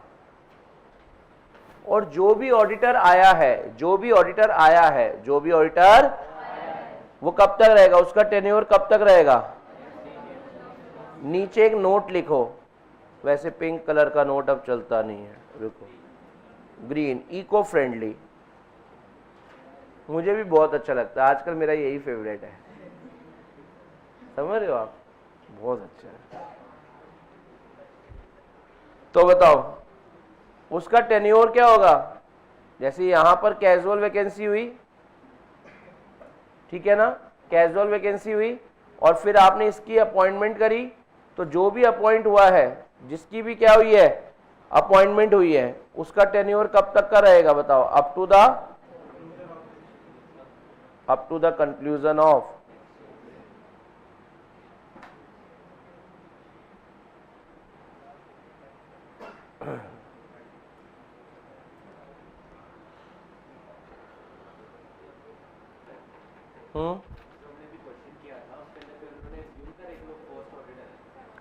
और जो भी ऑडिटर आया है, जो भी ऑडिटर आया है, जो भी ऑडिटर, वो कब तक रहेगा? उसका टेन्योर कब तक रहेगा? नीचे एक नोट लिखो, वैसे पिंक कलर का नोट अब चलता नहीं है, रुको, ग्रीन, इको फ्रेंडली। मुझे भी बहुत अच्छा लगता है, आजकल मेरा यही फेवरेट है, समझ रहे हो आप? बहुत अच्छा है। तो बताओ उसका टेन्योर क्या होगा? जैसे यहां पर कैजुअल वैकेंसी हुई, ठीक है ना, कैजुअल वैकेंसी हुई, और फिर आपने इसकी अपॉइंटमेंट करी, तो जो भी अपॉइंट हुआ है, जिसकी भी क्या हुई है? अपॉइंटमेंट हुई है, उसका टेन्योर कब तक का रहेगा बताओ? Up to the conclusion of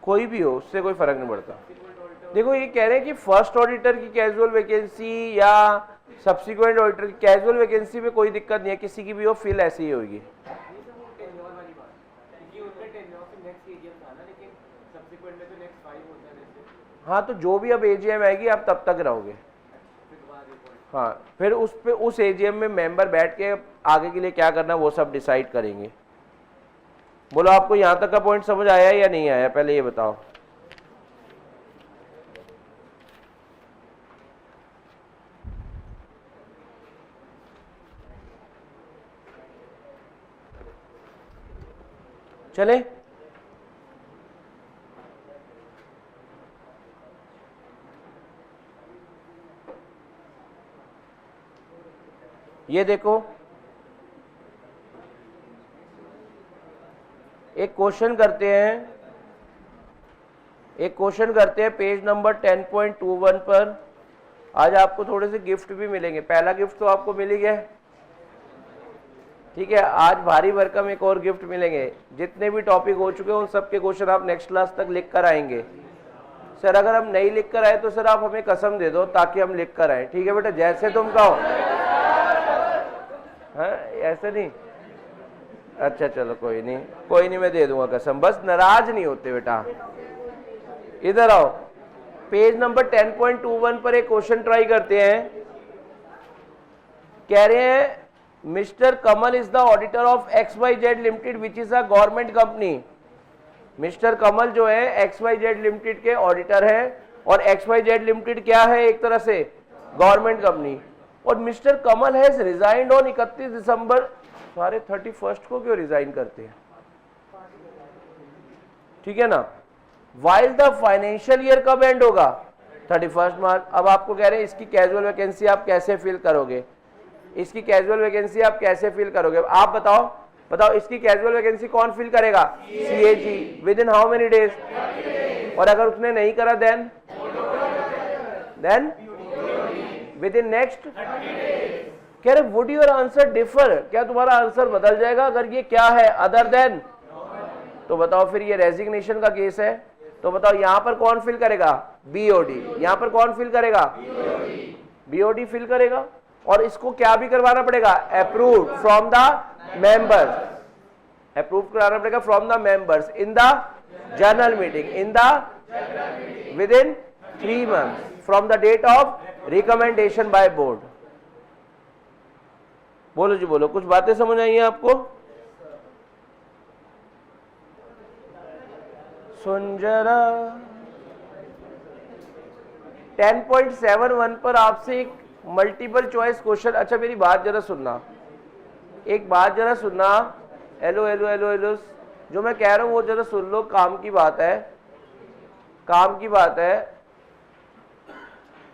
कोई भी हो, उससे कोई फर्क नहीं पड़ता। देखो ये कह रहे हैं कि फर्स्ट ऑडिटर की कैजुअल वैकेंसी या सब्सिक्वेंट ऑडिटर की कैजुअल वैकेंसी में कोई दिक्कत नहीं है, किसी की भी हो, फिल ऐसी ही होगी। हाँ, तो जो भी अब एजीएम आएगी आप तब तक रहोगे। हाँ, फिर उस एजीएम में मेंबर बैठ के आगे के लिए क्या करना वो सब डिसाइड करेंगे। बोलो आपको यहां तक का पॉइंट समझ आया या नहीं आया, पहले ये बताओ। चले, ये देखो एक क्वेश्चन करते हैं, पेज नंबर 10.21 पर। आज आपको थोड़े से गिफ्ट भी मिलेंगे, पहला गिफ्ट तो आपको मिल ही गया, ठीक है। आज भारी भरकम एक और गिफ्ट मिलेंगे। जितने भी टॉपिक हो चुके हैं उन सब के क्वेश्चन आप नेक्स्ट क्लास तक लिख कर आएंगे। सर अगर हम नहीं लिख कर आए तो सर आप हमें कसम दे दो ताकि हम लिख कर आए, ठीक है बेटा, जैसे तुम कहो। हाँ ऐसे नहीं, अच्छा चलो कोई नहीं, मैं दे दूंगा कसम, बस नाराज नहीं होते बेटा। इधर आओ, पेज नंबर 10.21 पर एक क्वेश्चन ट्राई करते हैं। कह रहे हैं mister Kamal is the auditor of XYZ limited which is a government company. Mister Kamal जो है XYZ लिमिटेड के ऑडिटर है, और XYZ लिमिटेड क्या है, एक तरह से गवर्नमेंट कंपनी। और mister Kamal has resigned on 31 December, सारे 31 को क्यों रिजाइन करते हैं, ठीक है ना। वाइल द फाइनेंशियल ईयर कब एंड होगा, 31 मार्च। अब आपको कह रहे हैं इसकी कैजुअल वैकेंसी आप कैसे फिल करोगे, इसकी कैजुअल वैकेंसी आप कैसे फिल करोगे, आप बताओ इसकी कैजुअल वैकेंसी कौन फिल करेगा, CAG, with in how many days. और अगर उसने नहीं करा देन विद इन नेक्स्ट। कह रहे वुड योर आंसर डिफर, क्या तुम्हारा आंसर बदल जाएगा अगर ये क्या है, अदर देन। तो बताओ फिर ये रेजिग्नेशन का केस है, तो बताओ यहां पर कौन फिल करेगा, BOD। यहां पर कौन फिल करेगा, BOD फिल करेगा। और इसको क्या भी करवाना पड़ेगा, approve from the members, approve कराना पड़ेगा from the members in the general meeting within 3 months from the date of recommendation by board. बोलो जी बोलो, कुछ बातें समझ आई हैं आपको। सुन जरा 10.71 पर आपसे एक मल्टीपल चॉइस क्वेश्चन। अच्छा मेरी बात जरा सुनना, एक बात जरा सुनना, हेलो हेलो हेलो हेलो, जो मैं कह रहा हूं वो जरा सुन लो, काम की बात है, काम की बात है।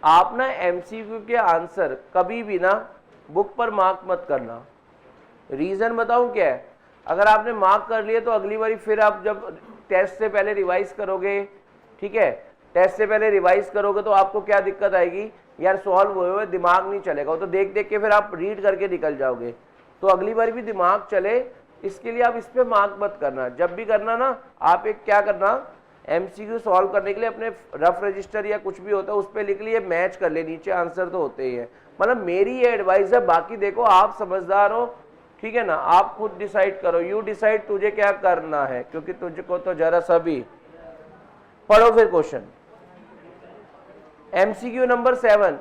आप ना MCQ के आंसर कभी भी ना बुक पर मार्क मत करना। रीजन बताऊं क्या है, अगर आपने मार्क कर लिए तो अगली बारी फिर आप जब टेस्ट से पहले रिवाइज करोगे, ठीक है, टेस्ट से पहले रिवाइज करोगे तो आपको क्या दिक्कत आएगी, यार सॉल्व हुए हुए दिमाग नहीं चलेगा, तो देख देख के फिर आप रीड करके निकल जाओगे। तो अगली बार भी दिमाग चले, इसके लिए आप इस पे मार्क मत करना। जब भी करना ना आप एक क्या करना, MCQ सॉल्व करने के लिए अपने रफ रजिस्टर या कुछ भी होता है उस पर लिख लिए, मैच कर ले, नीचे आंसर तो होते ही है। मतलब मेरी ये एडवाइस है, बाकी देखो आप समझदार हो, ठीक है ना, आप खुद डिसाइड करो, यू डिसाइड तुझे क्या करना है, क्योंकि तुझको तो जरा सा भी पढ़ो। फिर क्वेश्चन MCQ नंबर 7,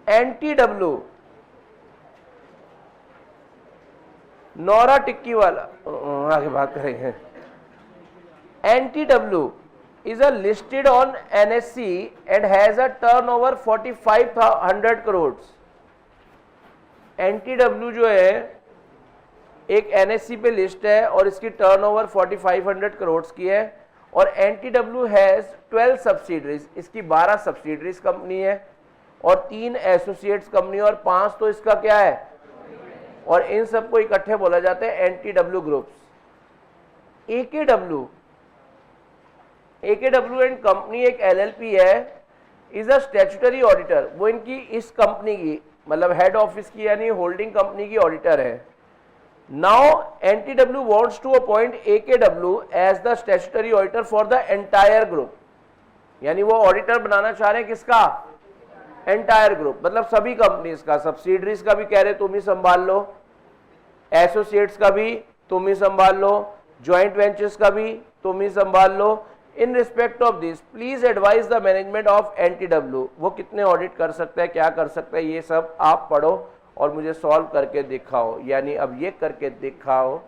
NTW, नौरा टिक्की वाला, आगे बात करेंगे। NTW is a listed on NSE and has a turnover 4500 crores। NTW जो है एक NSE पे लिस्ट है और इसकी टर्नओवर 4500 करोड़ की है, और NTW हैज 12 सब्सिडरीज, इसकी 12 सब्सिडरीज कंपनी है और 3 एसोसिएट्स कंपनी और 5 तो इसका क्या है, और इन सबको इकट्ठे बोला जाता है NTW groups. AKW and company एक LLP है, इज अ स्टैट्यूटरी ऑडिटर, वो इनकी इस कंपनी की मतलब हेड ऑफिस की यानी होल्डिंग कंपनी की ऑडिटर है। Now NTW wants to appoint AKW as the statutory auditor for the entire group, यानी वो ऑडिटर बनाना चाह रहे हैं किसका, एंटायर ग्रुप, मतलब सभी कंपनीज का, सब्सिडरीज का भी कह रहे तुम ही संभाल लो, एसोसिएट्स का भी तुम ही संभाल लो, ज्वाइंट वेंचर्स का भी तुम ही संभाल लो। In respect of this please advise the management of NTW, वो कितने ऑडिट कर सकता है, क्या कर सकता है, ये सब आप पढ़ो और मुझे सॉल्व करके दिखाओ, यानी अब ये करके दिखाओ।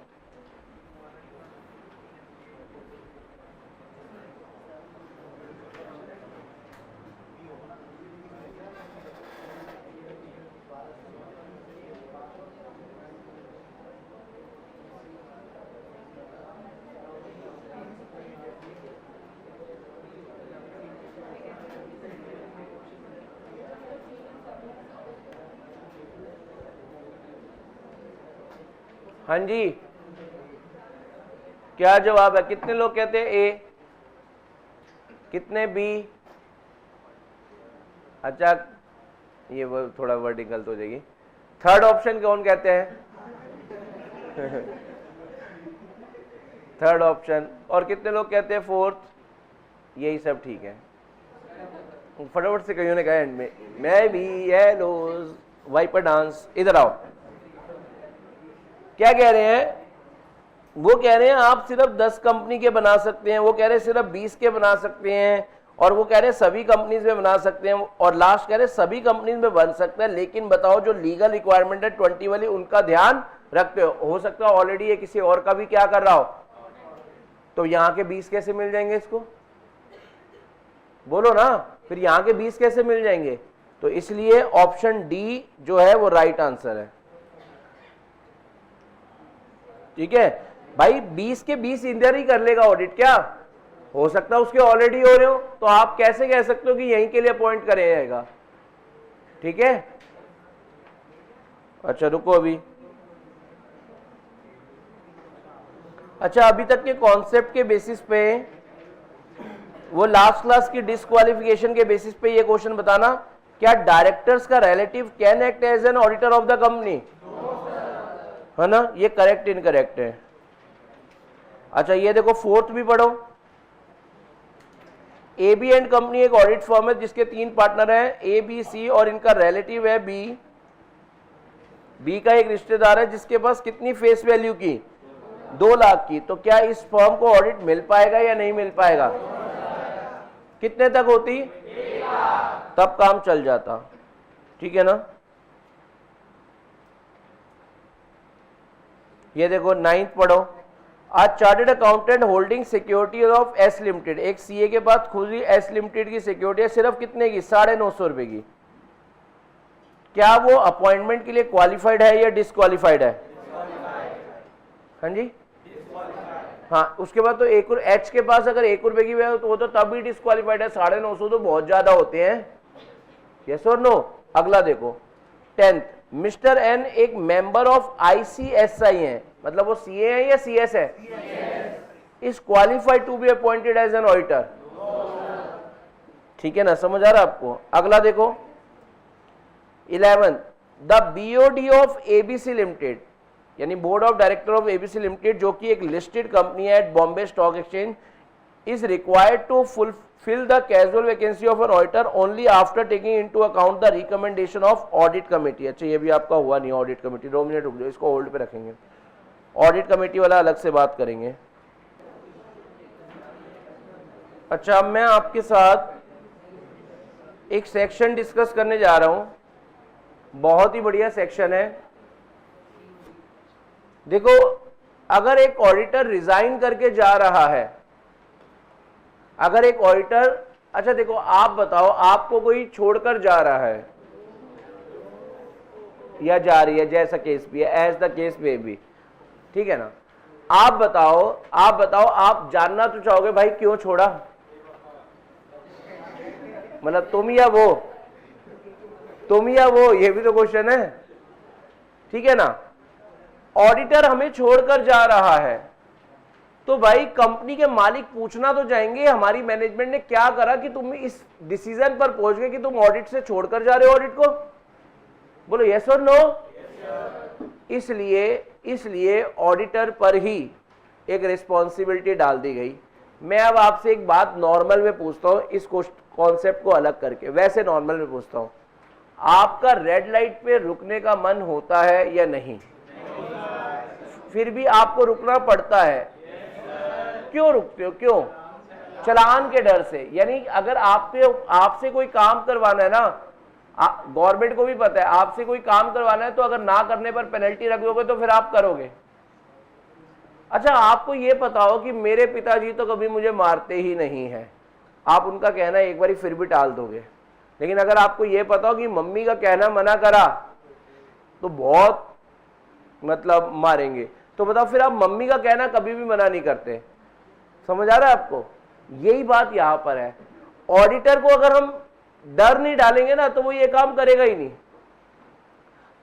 हाँ जी, क्या जवाब है? कितने लोग कहते हैं ए, कितने बी? अच्छा, ये वो थोड़ा वर्ड गलत हो जाएगी। थर्ड ऑप्शन कौन कहते हैं? Third option. और कितने लोग कहते हैं फोर्थ? यही सब ठीक है। फटाफट से कईयों ने कहा एंड में, मैं भी येलोज वाइपर डांस। इधर आओ, क्या कह रहे हैं? वो कह रहे हैं आप सिर्फ 10 कंपनी के बना सकते हैं, वो कह रहे हैं सिर्फ 20 के बना सकते हैं, और वो कह रहे हैं सभी कंपनीज में बना सकते हैं, और लास्ट कह रहे हैं सभी कंपनीज में बन सकते हैं, लेकिन बताओ जो लीगल रिक्वायरमेंट है 20 वाली, उनका ध्यान रखते हो सकता है ऑलरेडी ये किसी और का भी क्या कर रहा हो, तो यहां के 20 कैसे मिल जाएंगे इसको? बोलो ना, फिर यहां के 20 कैसे मिल जाएंगे? तो इसलिए ऑप्शन डी जो है वो राइट आंसर है। ठीक है भाई, 20 के 20 इधर ही कर लेगा ऑडिट, क्या हो सकता है उसके ऑलरेडी हो रहे हो, तो आप कैसे कह सकते हो कि यहीं के लिए अपॉइंट करे जाएगा? ठीक है, अच्छा रुको अभी। अच्छा, अभी तक के कॉन्सेप्ट के बेसिस पे, वो लास्ट क्लास की डिस्क्वालिफिकेशन के बेसिस पे ये क्वेश्चन बताना, क्या डायरेक्टर्स का relative can act as an auditor of the company? है ना, ये करेक्ट इनकरेक्ट है? अच्छा ये देखो, फोर्थ भी पढ़ो। ए बी एंड कंपनी एक ऑडिट फर्म है जिसके 3 पार्टनर हैं, ए बी सी, और इनका रिलेटिव है बी। बी का एक रिश्तेदार है जिसके पास कितनी फेस वैल्यू की? 2 लाख की। तो क्या इस फर्म को ऑडिट मिल पाएगा या नहीं मिल पाएगा? कितने तक होती? 1 लाख। तब काम चल जाता। ठीक है ना। ये देखो 9th पढ़ो। आज chartered accountant holding security of S limited, एक सीए के पास खुद ही एस लिमिटेड की सिक्योरिटी है, सिर्फ कितने की? 950 रुपए की। क्या वो अपॉइंटमेंट के लिए क्वालिफाइड है या डिसक्वालिफाइड है? हाँ जी, हाँ। उसके बाद तो एक एच के पास अगर 1 रुपए की है तो वो तो तब भी डिसक्वालिफाइड है। 950 तो बहुत ज्यादा होते हैं। यस और नो? अगला देखो 10th, मिस्टर एन एक मेंबर ऑफ आईसीएसआई है, मतलब वो सीए है या सीएस है? Is qualified to be appointed as an auditor. ठीक है ना, समझ आ रहा है आपको? अगला देखो 11th, the BOD of ABC limited, यानी board of director of ABC limited, जो कि एक लिस्टेड कंपनी है at Bombay stock exchange, is required to fulfill the casual vacancy of an auditor only after taking into account the recommendation of audit committee। अच्छा ये भी आपका हुआ नहीं, ऑडिट कमेटी। 2 मिनट रुक जाओ, इसको होल्ड पे रखेंगे, ऑडिट कमेटी वाला अलग से बात करेंगे। अच्छा, अब मैं आपके साथ एक सेक्शन डिस्कस करने जा रहा हूं, बहुत ही बढ़िया सेक्शन है। देखो, अगर एक ऑडिटर रिजाइन करके जा रहा है, अगर एक ऑडिटर, अच्छा देखो आप बताओ, आपको कोई छोड़कर जा रहा है या जा रही है, जैसा केस भी है, as the case may be, ठीक है ना। आप बताओ, आप जानना तो चाहोगे भाई क्यों छोड़ा, मतलब तुम या वो, ये भी तो क्वेश्चन है। ठीक है ना। ऑडिटर हमें छोड़कर जा रहा है तो भाई कंपनी के मालिक पूछना तो जाएंगे हमारी मैनेजमेंट ने क्या करा कि तुम इस डिसीजन पर पहुंच गए कि तुम ऑडिट से छोड़कर जा रहे हो ऑडिट को। बोलो यस और नो। इसलिए ऑडिटर पर ही एक रिस्पॉन्सिबिलिटी डाल दी गई। मैं अब आपसे एक बात नॉर्मल में पूछता हूं, इस कॉन्सेप्ट को अलग करके, वैसे नॉर्मल में पूछता हूं, आपका रेड लाइट पे रुकने का मन होता है या नहीं? फिर भी आपको रुकना पड़ता है। क्यों रुकते हो? क्यों? चालान के डर से। यानी अगर आपसे कोई काम करवाना है ना, गवर्नमेंट को भी पता है आपसे कोई काम करवाना है, तो अगर ना करने पर पेनल्टी रख दोगे तो फिर आप करोगे। अच्छा, आपको ये पता हो कि मेरे पिताजी तो कभी मुझे मारते ही नहीं है, आप उनका कहना एक बार फिर भी टाल दोगे। लेकिन अगर आपको ये पता हो कि मम्मी का कहना मना करा तो बहुत मतलब मारेंगे, तो बताओ फिर आप मम्मी का कहना कभी भी मना नहीं करते। समझ आ रहा है आपको? यही बात यहां पर है। ऑडिटर को अगर हम डर नहीं डालेंगे ना तो वो ये काम करेगा ही नहीं।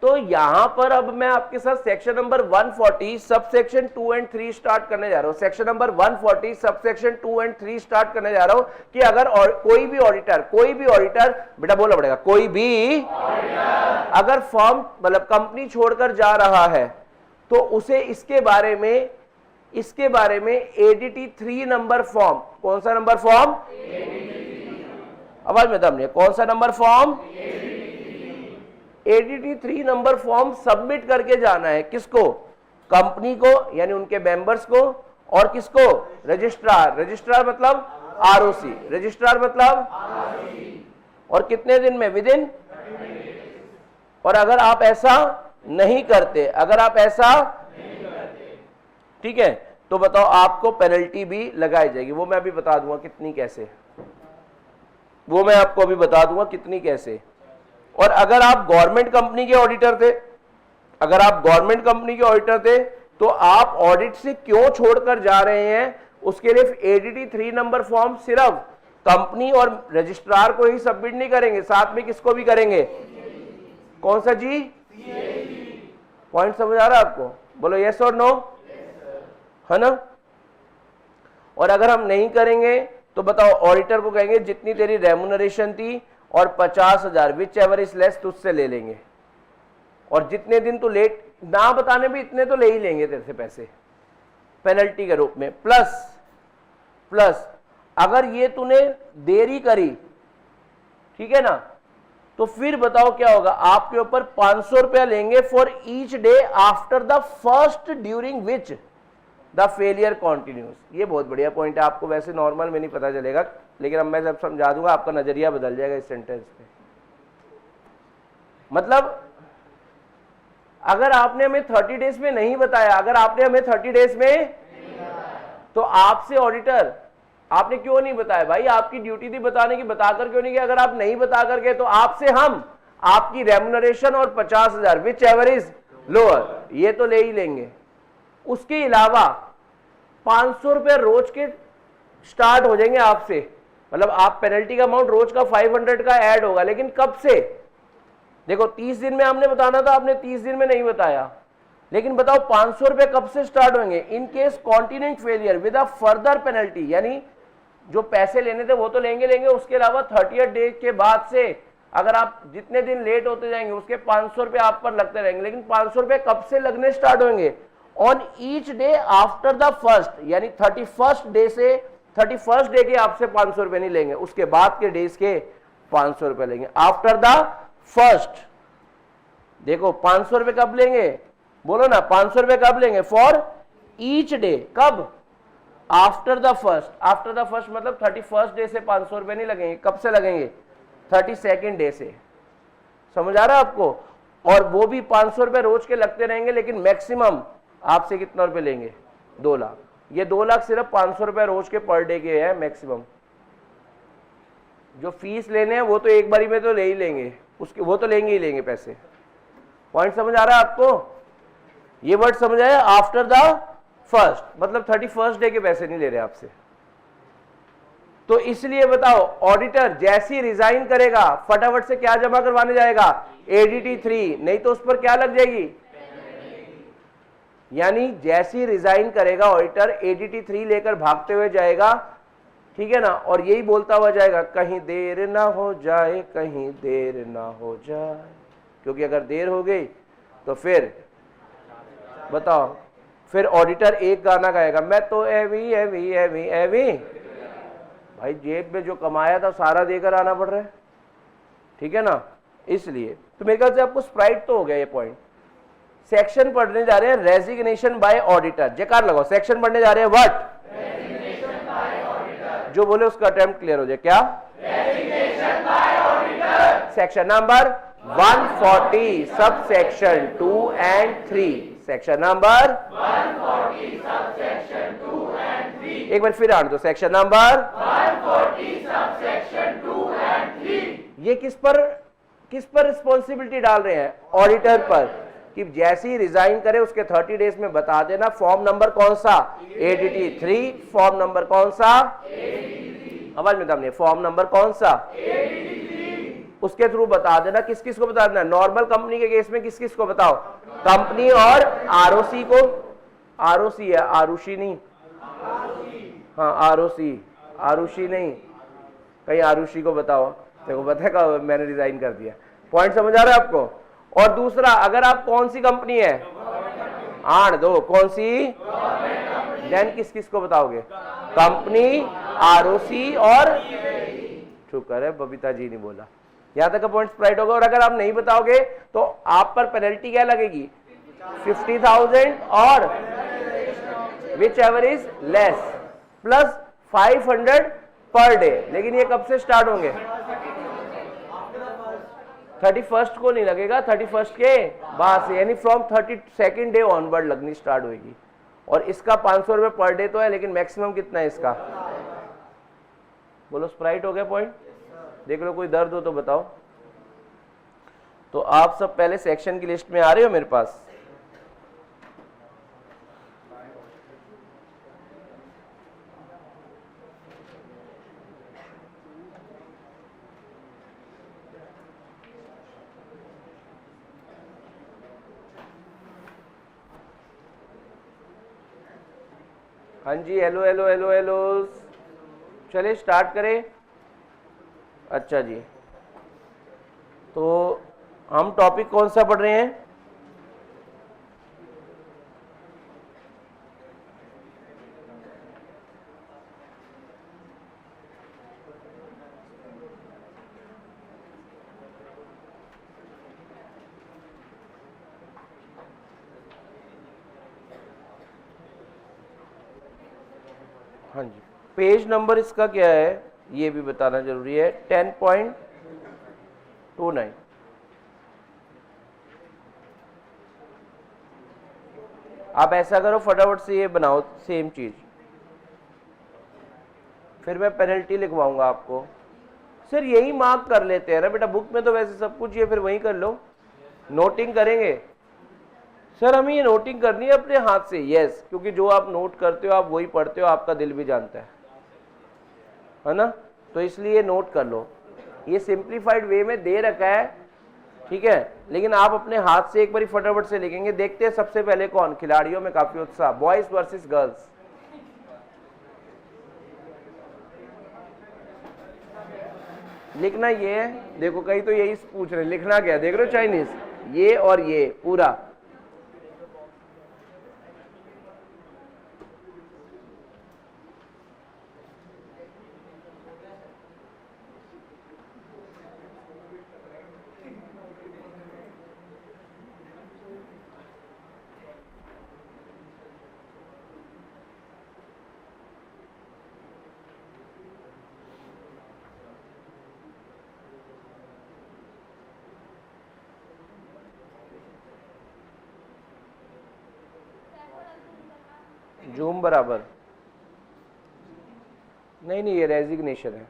तो यहां पर अब मैं आपके साथ section number 140 sub section 2 and 3 start करने जा रहा हूं। Section number 140 sub section 2 and 3 start करने जा रहा हूं कि अगर कोई भी ऑडिटर बेटा बोलना पड़ेगा, कोई भी अगर फर्म मतलब कंपनी छोड़कर जा रहा है तो उसे इसके बारे में एडीटी 3 नंबर फॉर्म, कौन सा नंबर फॉर्म, आवाज में दम नहीं, कौन सा number form, ADT 3 number form submit करके जाना है। किसको, कंपनी को यानी उनके मेंबर्स को, और किसको, रजिस्ट्रार मतलब आरओसी, रजिस्ट्रार मतलब, और कितने दिन में, विद इन, और अगर आप ऐसा नहीं करते, ठीक है, तो बताओ आपको पेनल्टी भी लगाई जाएगी। वो मैं अभी बता दूंगा कितनी कैसे, वो मैं आपको अभी बता दूंगा कितनी कैसे। और अगर आप गवर्नमेंट कंपनी के ऑडिटर थे, तो आप ऑडिट से क्यों छोड़कर जा रहे हैं, उसके लिए एडीटी 3 नंबर फॉर्म सिर्फ कंपनी और रजिस्ट्रार को ही सबमिट नहीं करेंगे, साथ में किसको भी करेंगे, कौन सा जी, पॉइंट समझ आ रहा है आपको, बोलो यस और नो, है ना। और अगर हम नहीं करेंगे तो बताओ ऑडिटर को कहेंगे जितनी तेरी रेम्यूनरेशन थी और 50,000 विच एवर इज लेस तुझसे ले लेंगे, और जितने दिन तू लेट ना बताने भी इतने तो ले ही लेंगे तेरे से पैसे पेनल्टी के रूप में। प्लस अगर ये तूने देरी करी, ठीक है ना, तो फिर बताओ क्या होगा, आपके ऊपर 500 रुपया लेंगे for each day after the first during which the failure continuous. ये बहुत बढ़िया पॉइंट है, आपको वैसे नॉर्मल में नहीं पता चलेगा, लेकिन अब मैं जब समझा दूंगा आपका नजरिया बदल जाएगा इस सेंटेंस पे। मतलब अगर आपने हमें 30 डेज में नहीं बताया, तो आपसे ऑडिटर, आपने क्यों नहीं बताया भाई, आपकी ड्यूटी थी बताने की, बताकर क्यों नहीं किया। अगर आप नहीं बता करके तो आपसे हम आपकी रेम्यूनरेशन और 50,000 विच एवर इज लोअर ये तो ले ही लेंगे। उसके अलावा 500 रुपए रोज के स्टार्ट हो जाएंगे आपसे, मतलब आप पेनल्टी का अमाउंट रोज का 500 का ऐड होगा, लेकिन कब से, देखो 30 दिन में हमने बताना था, आपने 30 दिन में नहीं बताया, लेकिन बताओ 500 रुपए कब से स्टार्ट होंगे, in case continuing failure with a further penalty, यानी जो पैसे लेने थे वो तो लेंगे, उसके अलावा 30th डे के बाद से अगर आप जितने दिन लेट होते जाएंगे उसके 500 रुपए आप पर लगते रहेंगे, लेकिन 500 रुपए कब से लगने स्टार्ट होंगे, on each day after the first, यानी 31st डे के आपसे 500 रुपए नहीं लेंगे, उसके बाद के डेज के 500 रुपए लेंगे आफ्टर द फर्स्ट। देखो 500 रुपए कब लेंगे, बोलो ना, 500 रुपए कब लेंगे, फॉर ईच डे, कब, आफ्टर द फर्स्ट मतलब 31st डे से 500 रुपए नहीं लगेंगे, कब से लगेंगे, 32nd डे से। समझ आ रहा है आपको, और वो भी 500 रुपए रोज के लगते रहेंगे, लेकिन मैक्सिमम आपसे कितना रुपए लेंगे, 2 लाख। ये 2 लाख सिर्फ 500 रुपए रोज के पर डे के हैं मैक्सिमम। जो फीस लेने हैं वो तो एक बारी में तो ले ही लेंगे, उसके वो तो लेंगे ही लेंगे पैसे। पॉइंट समझ आ रहा है आपको, ये वर्ड समझ आया, आफ्टर द फर्स्ट मतलब 31st डे के पैसे नहीं ले रहे आपसे। तो इसलिए बताओ ऑडिटर जैसे ही रिजाइन करेगा फटाफट से क्या जमा करवाने जाएगा, एडीटी 3, नहीं तो उस पर क्या लग जाएगी, यानी जैसे ही रिजाइन करेगा ऑडिटर एडीटी 3 लेकर भागते हुए जाएगा, ठीक है ना, और यही बोलता हुआ जाएगा कहीं देर ना हो जाए, कहीं देर ना हो जाए, क्योंकि अगर देर हो गई तो फिर बताओ, फिर ऑडिटर एक गाना गाएगा, मैं तो एवी एवी एवी एवी, भाई जेब में जो कमाया था सारा देकर आना पड़ रहा है, ठीक है ना। इसलिए तो मेरे ख्याल से आपको स्प्राइट तो हो गया ये पॉइंट। सेक्शन पढ़ने जा रहे हैं रेजिग्नेशन बाय ऑडिटर, जयकार लगाओ, सेक्शन पढ़ने जा रहे हैं व्हाट, रेजिग्नेशन बाय ऑडिटर, जो बोले उसका अटेम्प्ट क्लियर हो जाए, क्या, resignation bye auditor. Section number 140 sub section 2 and 3, section number 140 sub section 2 and 3, एक बार फिर आने दो, section number 140 sub section 2 and 3। ये किस पर रिस्पॉन्सिबिलिटी डाल रहे हैं, ऑडिटर पर, कि जैसे ही रिजाइन करे उसके 30 डेज में बता देना फॉर्म नंबर कौन सा, एडीटी 3, फॉर्म नंबर कौन सा, आवाज में दम नहीं, फॉर्म नंबर कौन सा, उसके थ्रू बता देना। किस किस को बता देना? नॉर्मल कंपनी के केस में किस किस को बताओ? कंपनी और आरओसी को। आरओसी है, आरुषि नहीं। हाँ आरओसी, आरुषि नहीं, कहीं आरुषि को बताओ। देखो पता है कब मैंने रिजाइन कर दिया। पॉइंट समझ आ रहा है आपको? और दूसरा, अगर आप कौन सी कंपनी है, आड़ दो कौन सी, देन किस किस को बताओगे? कंपनी, आरओसी और, शुक्र है बबीता जी ने बोला। यहां तक का पॉइंट स्प्राइट होगा। और अगर आप नहीं बताओगे तो आप पर पेनल्टी क्या लगेगी? 50,000 और which ever is less plus 500 per day. लेकिन ये कब से स्टार्ट होंगे? 31st को नहीं लगेगा, 31st के बाद से, यानी फ्रॉम 32nd डे ऑनवर्ड लगनी स्टार्ट होगी। और इसका 500 रुपए पर डे तो है, लेकिन मैक्सिमम कितना है इसका? बोलो स्प्राइट हो गया पॉइंट? देख लो, कोई दर्द हो तो बताओ। तो आप सब पहले सेक्शन की लिस्ट में आ रहे हो मेरे पास? हाँ जी, हेलो हेलो हेलो हेलो, चलिए स्टार्ट करें। अच्छा जी, तो हम टॉपिक कौन सा पढ़ रहे हैं? हाँ जी, पेज नंबर इसका क्या है ये भी बताना जरूरी है। 10.29। आप ऐसा करो, फटाफट से ये बनाओ सेम चीज, फिर मैं पेनल्टी लिखवाऊंगा आपको। सर यही मार्क कर लेते हैं ना बेटा, बुक में तो वैसे सब कुछ ये, फिर वही कर लो। नोटिंग करेंगे सर, हमें ये नोटिंग करनी है अपने हाथ से। यस, क्योंकि जो आप नोट करते हो आप वही पढ़ते हो, आपका दिल भी जानता है ना? तो इसलिए नोट कर लो। ये सिंप्लीफाइड वे में दे रखा है, ठीक है, लेकिन आप अपने हाथ से एक बार फटाफट से लिखेंगे। देखते हैं सबसे पहले कौन, खिलाड़ियों में काफी उत्साह, बॉयज वर्सेस गर्ल्स। लिखना ये है, देखो कहीं तो यही पूछ रहे, लिखना क्या, देख रहे हो चाइनीज, ये और ये पूरा। जूम बराबर नहीं, नहीं ये रेजिग्नेशन है।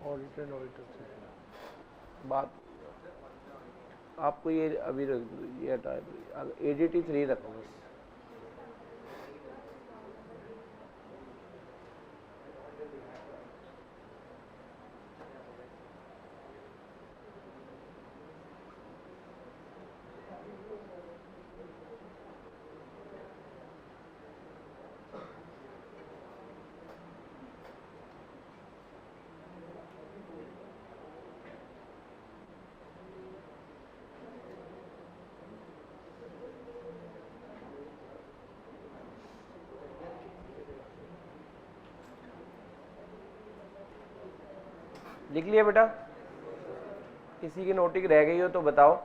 ऑडिटर ऑडिटर से बात, आपको ये अभी ये ADT 3 रखो बस। लिख लिया बेटा? किसी की नोटिंग रह गई हो तो बताओ।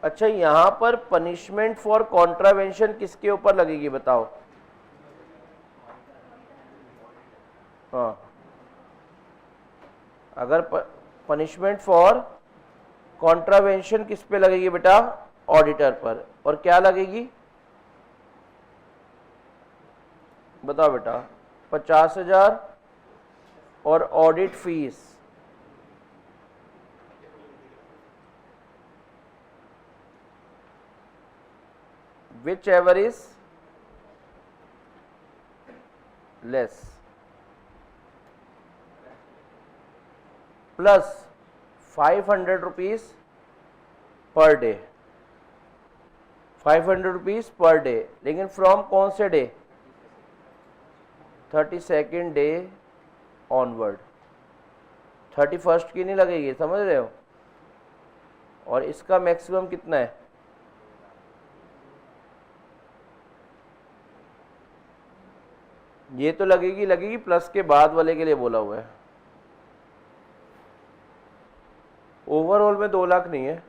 अच्छा, यहां पर पनिशमेंट फॉर कॉन्ट्रावेंशन किसके ऊपर लगेगी बताओ? हाँ, अगर पनिशमेंट फॉर कॉन्ट्रावेंशन किस पे लगेगी बेटा? ऑडिटर पर। और क्या लगेगी बताओ बेटा? 50,000 और audit fees. Which ever is less, plus 500 rupees per day, 500 rupees per day. लेकिन फ्रॉम कौन से day? 32nd day onward. 31st की नहीं लगेगी, समझ रहे हो? और इसका मैक्सिमम कितना है? ये तो लगेगी प्लस के बाद वाले के लिए बोला हुआ है। ओवरऑल में 2 लाख नहीं है।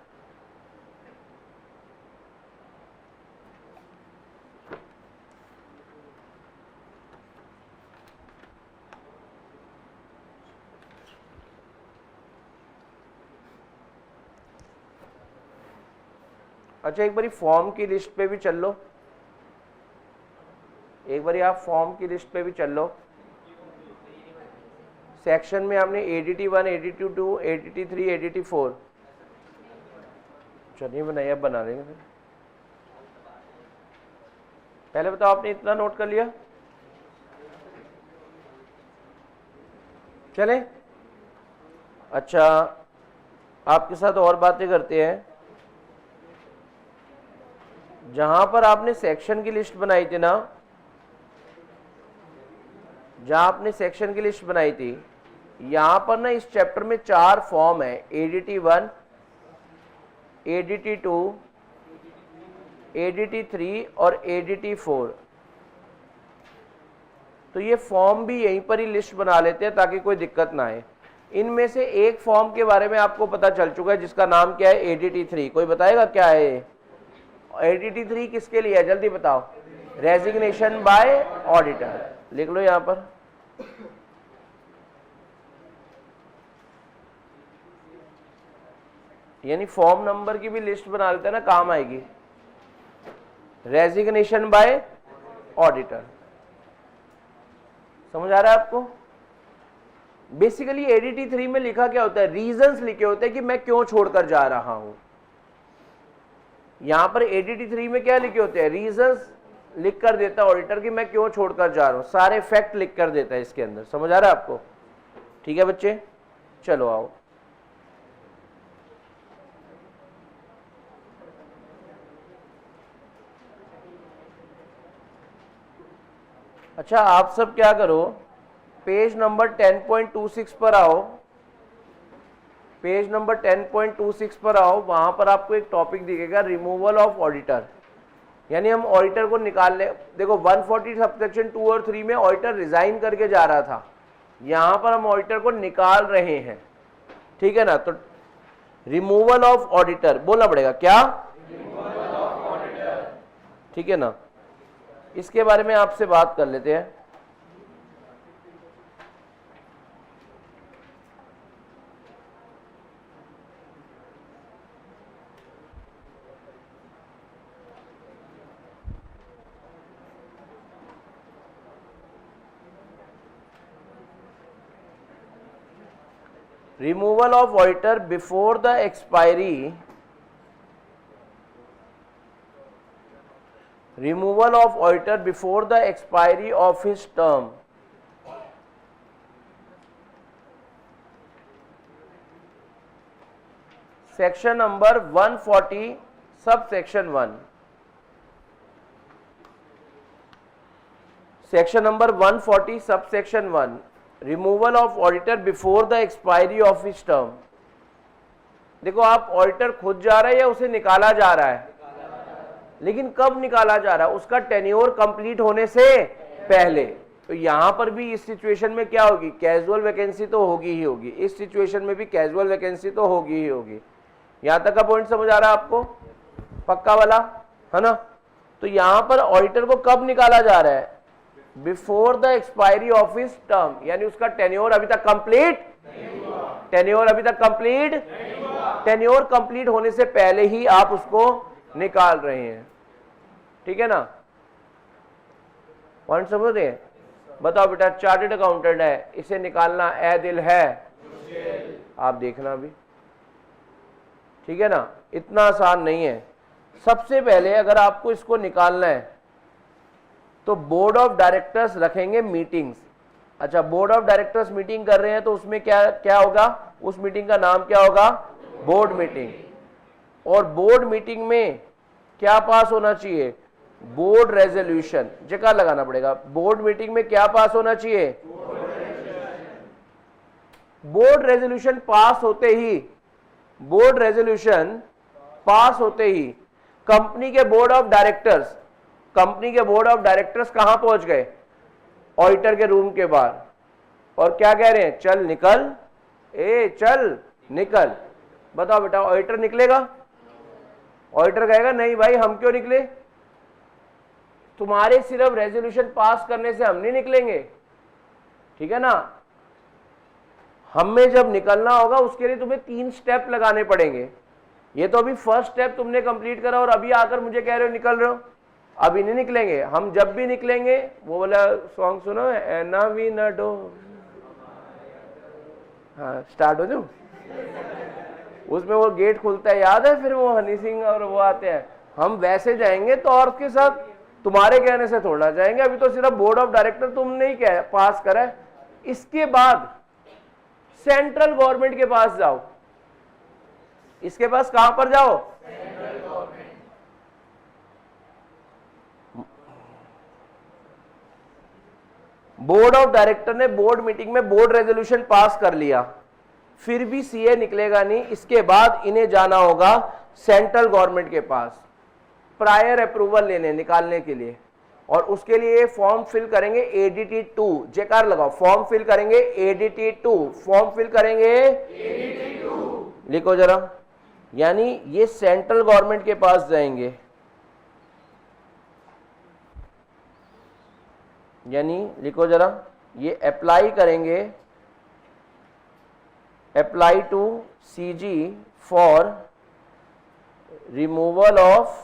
अच्छा, एक बारी फॉर्म की लिस्ट पे भी चल लो। एक बारी आप फॉर्म की लिस्ट पे भी चल लो। सेक्शन में आपने ADT 1, ADT 2, ADT 3, ADT 4 चलिए बनाइए, अब बना लेंगे। फिर पहले बताओ, आपने इतना नोट कर लिया? चले, अच्छा आपके साथ और बातें करते हैं। जहां पर आपने सेक्शन की लिस्ट बनाई थी ना, जहां आपने सेक्शन की लिस्ट बनाई थी, यहां पर ना इस चैप्टर में 4 फॉर्म है। ADT 1, ADT 2, ADT 3 और ADT 4। तो ये फॉर्म भी यहीं पर ही लिस्ट बना लेते हैं ताकि कोई दिक्कत ना आए। इनमें से एक फॉर्म के बारे में आपको पता चल चुका है जिसका नाम क्या है? ADT 3। कोई बताएगा क्या है ये? ADT 3 किसके लिए है जल्दी बताओ? Resignation bye auditor. लिख लो यहां पर। यानी फॉर्म नंबर की भी लिस्ट बना लेते हैं ना, काम आएगी। रेजिग्नेशन बाय ऑडिटर, समझ आ रहा है आपको? बेसिकली ADT 3 में लिखा क्या होता है? रीजंस लिखे होते हैं कि मैं क्यों छोड़कर जा रहा हूं। यहां पर ADT 3 में क्या लिखे होते हैं? रीजंस लिख कर देता है ऑडिटर कि मैं क्यों छोड़कर जा रहा हूं, सारे फैक्ट लिख कर देता है इसके अंदर। समझ आ रहा है आपको? ठीक है बच्चे, चलो आओ। अच्छा, आप सब क्या करो, पेज नंबर 10.26 पर आओ। पेज नंबर 10.26 पर आओ। वहां पर आपको एक टॉपिक दिखेगा, रिमूवल ऑफ ऑडिटर। यानी हम ऑडिटर को निकालने, देखो 140 सबसेक्शन 2 और 3 में ऑडिटर रिजाइन करके जा रहा था, यहां पर हम ऑडिटर को निकाल रहे हैं। ठीक है ना? तो रिमूवल ऑफ ऑडिटर बोलना पड़ेगा, क्या? Removal of auditor. ठीक है ना? इसके बारे में आपसे बात कर लेते हैं। Removal of auditor before the expiry. Removal of auditor before the expiry of his term. Section number 140 subsection 1. Section number 140 subsection 1. Removal of auditor before the expiry of his term. देखो, आप ऑडिटर खुद जा रहा है या उसे निकाला जा रहा है? लेकिन कब निकाला जा रहा है? उसका टेन्योर कंप्लीट होने से पहले। तो यहां पर भी इस सिचुएशन में क्या होगी, कैजुअल वैकेंसी तो होगी ही होगी, इस सिचुएशन में भी कैजुअल वैकेंसी तो होगी ही होगी। यहां तक का पॉइंट समझ आ रहा है आपको, पक्का वाला है ना। तो यहां पर ऑडिटर को कब निकाला जा रहा है, before the expiry of his term, यानी उसका टेन्योर अभी तक कंप्लीट नहीं हुआ, टेन्योर अभी तक कंप्लीट नहीं हुआ, टेन्योर कंप्लीट होने से पहले ही आप उसको निकाल रहे हैं, ठीक है ना। पॉइंट समझ रहे हैं। बताओ बेटा, चार्टेड अकाउंटेंट है, इसे निकालना ए दिल है, आप देखना भी, ठीक है ना, इतना आसान नहीं है। सबसे पहले अगर आपको इसको निकालना है तो बोर्ड ऑफ डायरेक्टर्स रखेंगे मीटिंग्स। अच्छा, बोर्ड ऑफ डायरेक्टर्स मीटिंग कर रहे हैं तो उसमें क्या क्या होगा, उस मीटिंग का नाम क्या होगा, बोर्ड मीटिंग। और बोर्ड मीटिंग में क्या पास होना चाहिए, बोर्ड रेजोल्यूशन, जगह लगाना पड़ेगा। बोर्ड मीटिंग में क्या पास होना चाहिए, बोर्ड रेजोल्यूशन पास होते ही, बोर्ड रेजोल्यूशन पास होते ही कंपनी के बोर्ड ऑफ डायरेक्टर्स, कंपनी के बोर्ड ऑफ डायरेक्टर्स कहां पहुंच गए, ऑडिटर के रूम के बाहर, और क्या कह रहे हैं, चल निकल, ए चल निकल। बताओ बेटा, ऑडिटर निकलेगा, ऑडिटर कहेगा नहीं भाई हम क्यों निकले, तुम्हारे सिर्फ रेजोल्यूशन पास करने से हम नहीं निकलेंगे, ठीक है ना। हमें जब निकलना होगा उसके लिए तुम्हें 3 स्टेप लगाने पड़ेंगे। ये तो अभी फर्स्ट स्टेप तुमने कंप्लीट करा और अभी आकर मुझे कह रहे हो निकल रहे हो, अभी नहीं निकलेंगे। हम जब भी निकलेंगे, वो वाला सॉन्ग सुनो, एना वी न डो, हाँ स्टार्ट हो जाओ, उसमें वो गेट खुलता है याद है, फिर वो हनी सिंह और वो आते हैं, हम वैसे जाएंगे तो और उसके साथ तुम्हारे कहने से थोड़ा जाएंगे। अभी तो सिर्फ बोर्ड ऑफ डायरेक्टर तुमने ही क्या पास करा है। इसके बाद सेंट्रल गवर्नमेंट के पास जाओ, इसके पास कहां पर जाओ, central government. Board of director ने बोर्ड मीटिंग में बोर्ड रेजोल्यूशन पास कर लिया, फिर भी सीए निकलेगा नहीं। इसके बाद इन्हें जाना होगा सेंट्रल गवर्नमेंट के पास प्रायर अप्रूवल लेने, निकालने के लिए, और उसके लिए फॉर्म फिल करेंगे ADT 2, जेकार लगाओ, फॉर्म फिल करेंगे ADT 2, फॉर्म फिल करेंगे ADT 2, लिखो जरा। यानी ये सेंट्रल गवर्नमेंट के पास जाएंगे, यानी लिखो जरा, ये अप्लाई करेंगे, apply to CG for removal of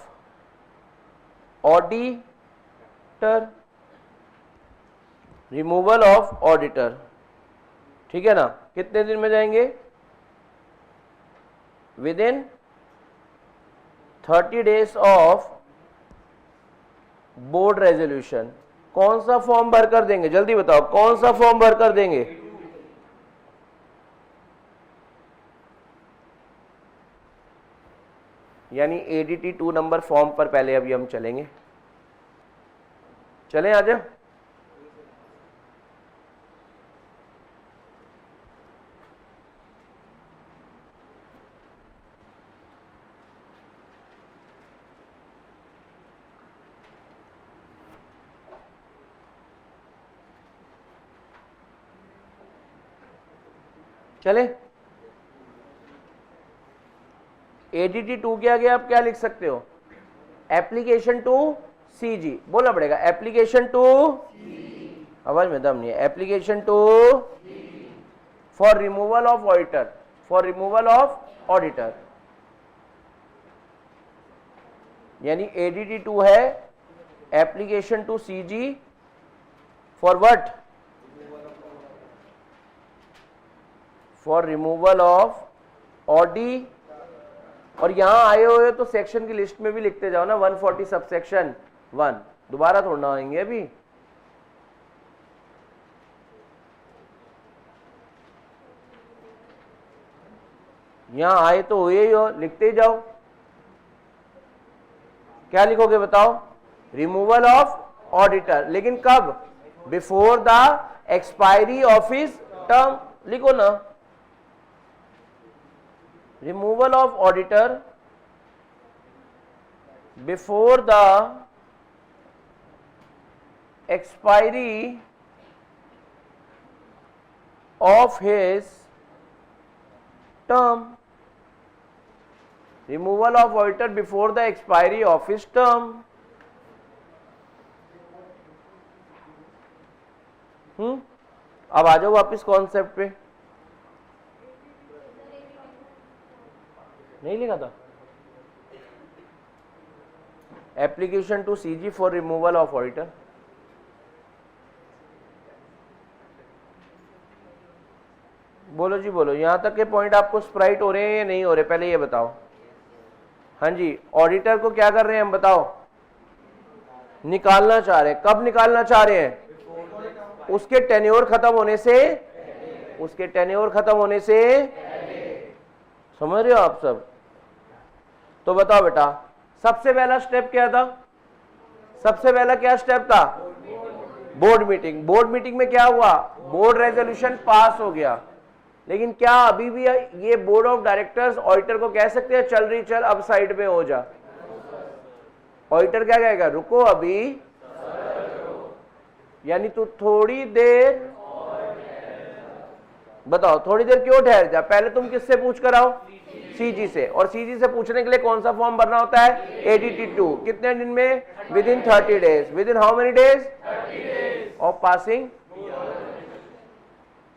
auditor, removal of auditor, ठीक है ना। कितने दिन में जाएंगे, within 30 days of board resolution. कौन सा फॉर्म भर कर देंगे, जल्दी बताओ, कौन सा फॉर्म भर कर देंगे, यानी ADT 2 नंबर फॉर्म पर पहले अभी हम चलेंगे, चलें आजा। चले, ADT 2 के आगे आप क्या लिख सकते हो, एप्लीकेशन टू CG, बोलना पड़ेगा एप्लीकेशन टू, आवाज में दम नहीं है, application to for removal of auditor, for removal of auditor, यानी ADT 2 है application to CG for what, for removal of audi. और यहां आए हुए तो सेक्शन की लिस्ट में भी लिखते जाओ ना, 140 सबसेक्शन 1, दोबारा थोड़ा आएंगे अभी। यहां आए तो हुए ही हो, लिखते ही जाओ। क्या लिखोगे बताओ, रिमूवल ऑफ ऑडिटर, लेकिन कब, before the expiry of his term, लिखो ना, removal of auditor before the expiry of his term. Removal of auditor before the expiry of his term. अब आ जाओ वापिस कॉन्सेप्ट पे। नहीं लिखा था? Application to CG for removal of auditor. बोलो जी बोलो, यहां तक के पॉइंट आपको स्प्राइट हो रहे हैं या नहीं हो रहे, पहले ये बताओ। हाँ जी, ऑडिटर को क्या कर रहे हैं हम, बताओ? निकालना चाह रहे हैं। कब निकालना चाह रहे हैं? उसके टेन्योर खत्म होने से, उसके टेन्योर खत्म होने से। समझ रहे हो आप सब? तो बताओ बेटा, सबसे पहला स्टेप क्या था? सबसे पहला क्या स्टेप था? Board meeting. बोर्ड मीटिंग में क्या हुआ? बोर्ड रेजोल्यूशन पास हो गया। लेकिन क्या अभी भी ये बोर्ड ऑफ डायरेक्टर्स ऑडिटर को कह सकते हैं चल रही चल, अब साइड में हो जा? ऑडिटर क्या कहेगा? रुको अभी, यानी तू थोड़ी देर, बताओ थोड़ी देर क्यों ठहर जा? पहले तुम किससे पूछ कर आओ? सीजी से। और सीजी से पूछने के लिए कौन सा फॉर्म भरना होता है? ADT2। कितने दिन में? With in 30 days. Within how many days? 30 days of passing.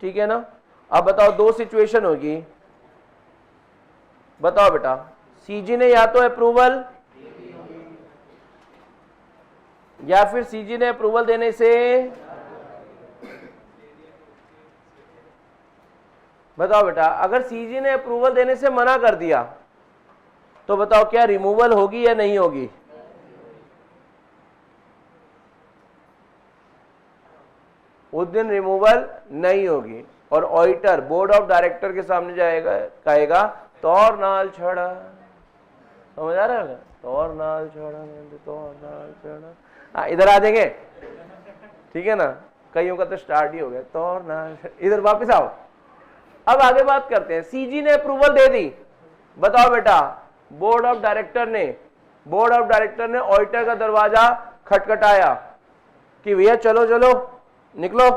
ठीक है ना? अब बताओ, दो सिचुएशन होगी। बताओ बेटा, सीजी ने या तो अप्रूवल, या फिर सीजी ने अप्रूवल देने से, बताओ बेटा, अगर सीजी ने अप्रूवल देने से मना कर दिया तो बताओ क्या रिमूवल होगी या नहीं होगी? उस दिन रिमूवल नहीं होगी। और ऑडिटर बोर्ड ऑफ डायरेक्टर के सामने जाएगा, कहेगा तौर नाल छड़ा। समझ आ रहा है? तौर नाल छड़ा, तौर नाल छड़ा। हाँ, इधर आ जाएंगे, ठीक है ना? कईयों का तो स्टार्ट ही हो गया, तौर नाल। इधर वापस आओ। अब आगे बात करते हैं। सीजी ने अप्रूवल दे दी। बताओ बेटा, बोर्ड ऑफ डायरेक्टर ने ऑडिटर का दरवाजा खटखटाया कि भैया चलो चलो निकलो।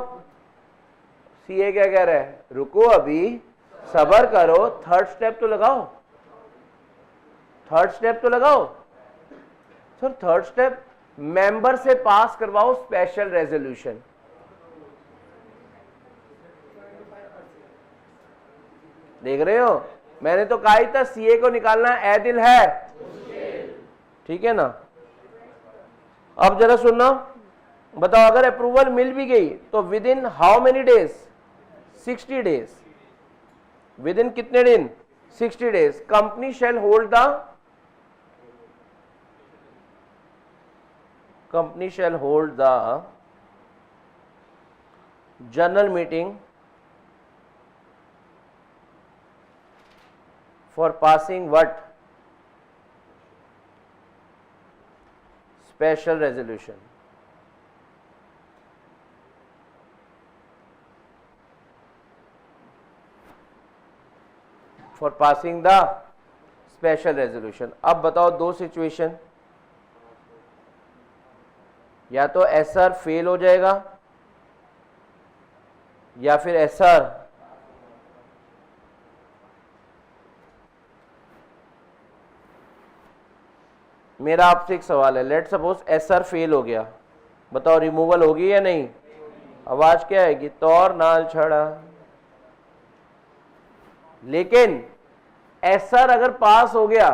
सीए क्या कह रहा है? रुको अभी, सबर करो, थर्ड स्टेप तो लगाओ, थर्ड स्टेप तो लगाओ। सर थर्ड स्टेप, मेंबर से पास करवाओ स्पेशल रेजोल्यूशन। देख रहे हो, मैंने तो कहा ही था सीए को निकालना ए दिल है। ठीक है ना? अब जरा सुनना, बताओ अगर अप्रूवल मिल भी गई तो with in how many days? 60 days. With in कितने दिन? 60 days. Company shell hold the general meeting for passing what? Special resolution. For passing the special resolution. अब बताओ दो सिचुएशन, या तो एसआर फेल हो जाएगा या फिर एसआर मेरा आपसे एक सवाल है, लेट सपोज एसआर फेल हो गया, बताओ रिमूवल होगी या नहीं? आवाज क्या आएगी? तौर नाल छड़ा। लेकिन एसआर अगर पास हो गया,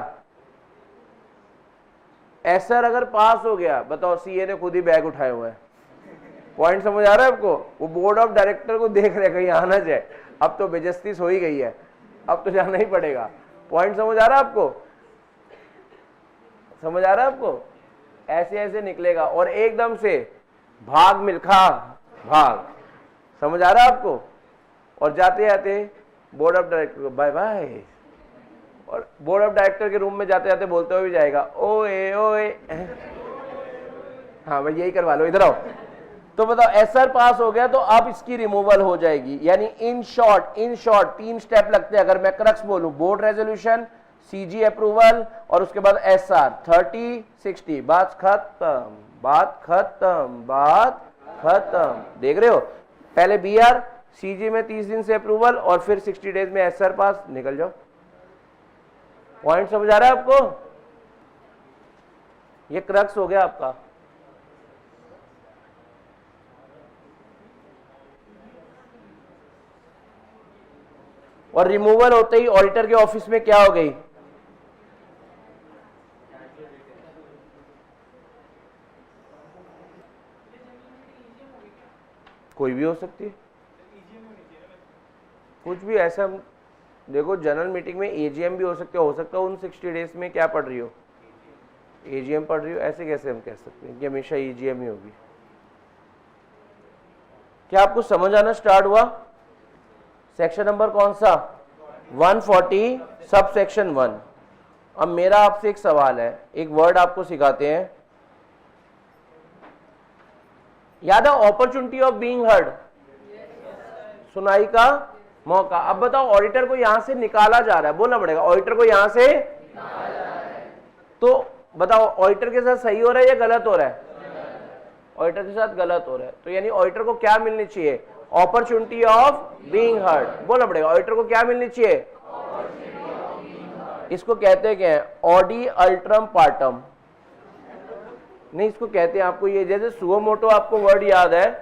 एसआर अगर पास हो गया, बताओ सीए ने खुद ही बैग उठाए हुए हैं। पॉइंट समझ आ रहा है आपको? वो बोर्ड ऑफ डायरेक्टर को देख रहे कहीं आना जाए, अब तो बेइज्जती हो ही गई है, अब तो जाना ही पड़ेगा। पॉइंट समझ आ रहा है आपको? समझ आ रहा है आपको? ऐसे ऐसे निकलेगा और एकदम से भाग मिल्खा भाग। समझ आ रहा है आपको? और जाते जाते बोर्ड ऑफ डायरेक्टर को बाय बाय, और बोर्ड ऑफ डायरेक्टर के रूम में जाते जाते बोलते हुए भी जाएगा ओए ओए। हाँ भाई यही करवा लो, इधर आओ। तो बताओ एसआर पास हो गया तो अब इसकी रिमूवल हो जाएगी। यानी इन शॉर्ट 3 स्टेप लगते हैं। अगर मैं क्रक्स बोलूं, बोर्ड रेजोल्यूशन, सीजी अप्रूवल और उसके बाद एसआर 30-60। बात खत्म, बात खत्म, बात खत्म। देख रहे हो? पहले बीआर, सीजी में 30 दिन से अप्रूवल और फिर 60 डेज में एसआर पास, निकल जाओ। पॉइंट समझ आ रहा है आपको? ये क्रक्स हो गया आपका। और रिमूवल होते ही ऑडिटर के ऑफिस में क्या हो गई? कोई भी हो सकती है, कुछ भी ऐसा। देखो जनरल मीटिंग में एजीएम भी हो सकता है उन 60 डेज में क्या पढ़ रही हो, एजीएम पढ़ रही हो, ऐसे कैसे हम कह सकते हैं कि हमेशा एजीएम ही होगी। क्या आपको समझ आना स्टार्ट हुआ? सेक्शन नंबर कौन सा? 140 सब सेक्शन 1। अब मेरा आपसे एक सवाल है, एक वर्ड आपको सिखाते हैं, याद है अपॉर्चुनिटी ऑफ बीइंग हर्ड, सुनाई का मौका। अब बताओ ऑडिटर को यहां से निकाला जा रहा है, बोलना पड़ेगा ऑडिटर को यहां से निकाला जा रहा है, तो बताओ ऑडिटर के साथ सही हो रहा है या गलत हो रहा है? ऑडिटर के साथ गलत हो रहा है, तो यानी ऑडिटर को क्या मिलनी चाहिए? अपॉर्चुनिटी ऑफ बीइंग हर्ड, बोलना पड़ेगा ऑडिटर को क्या मिलनी चाहिए? इसको कहते हैं क्या है? ऑडी अल्ट्रम पार्टम, नहीं इसको कहते हैं आपको ये, जैसे सुओ मोटो आपको वर्ड याद है,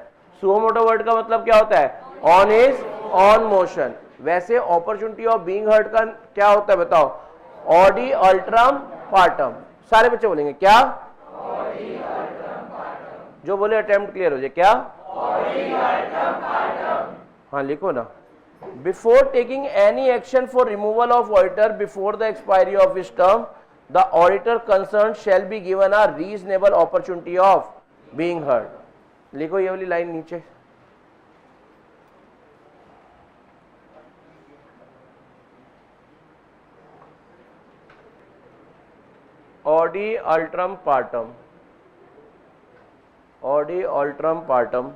सुओ मोटो वर्ड का मतलब क्या होता है? ऑन इज ऑन मोशन। वैसे अपॉर्चुनिटी ऑफ बीइंग हर्ड का क्या होता है बताओ? Audi alteram partem. सारे बच्चे बोलेंगे क्या? Audi alteram partem. जो बोले अटेम्प्ट क्लियर हो जाए, क्या? Audi alteram partem. हाँ लिखो ना। Before taking any action for removal of auditor before the expiry of his term, the auditor concerned shall be given a reasonable opportunity of being heard। लिखो ये वाली line नीचे। Audi alteram partem, audi alteram partem.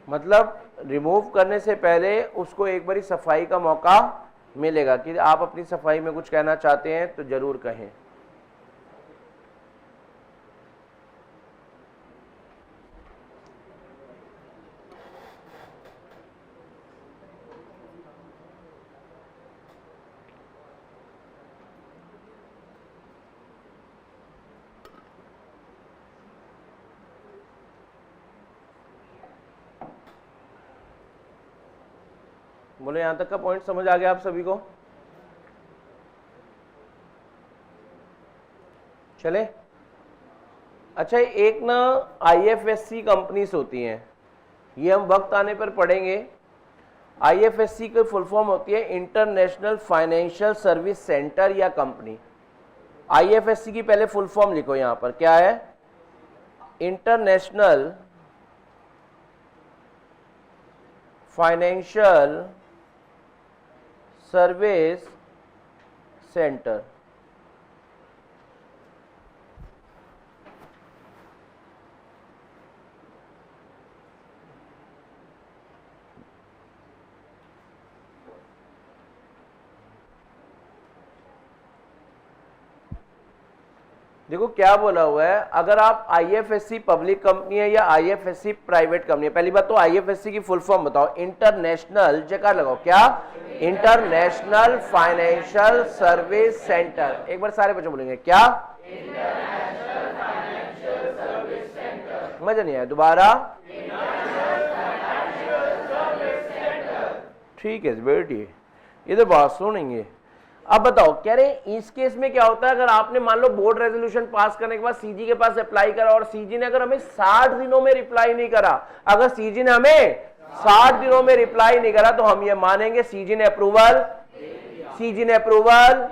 मतलब remove करने से पहले उसको एक बारी सफाई का मौका मिलेगा कि आप अपनी सफाई में कुछ कहना चाहते हैं तो जरूर कहें। बोले यहां तक का पॉइंट समझ आ गया आप सभी को? चले। अच्छा एक ना आईएफएससी कंपनीज होती हैं, ये हम वक्त आने पर पढ़ेंगे। आईएफएससी की फुल फॉर्म होती है इंटरनेशनल फाइनेंशियल सर्विस सेंटर या कंपनी। आईएफएससी की पहले फुल फॉर्म लिखो यहां पर, क्या है? International financial service centre. देखो क्या बोला हुआ है, अगर आप आईएफएससी पब्लिक कंपनी है या आईएफएससी प्राइवेट कंपनी है, पहली बात तो आईएफएससी की फुल फॉर्म बताओ। इंटरनेशनल जगह लगाओ, क्या? International financial service centre. एक बार सारे बच्चे बोलेंगे, क्या? International financial service centre. मजा नहीं आया, दोबारा। ठीक है बेटी, इधर बात सुनेंगे। अब बताओ, कह रहे इस केस में क्या होता है, अगर आपने मान लो बोर्ड रेजोल्यूशन पास करने के बाद सीजी के पास अप्लाई करा और सीजी ने अगर हमें 60 दिनों में रिप्लाई नहीं करा, अगर सीजी ने हमें 60 दिनों में रिप्लाई नहीं करा तो हम ये मानेंगे सीजी ने अप्रूवल, सीजी ने अप्रूवल।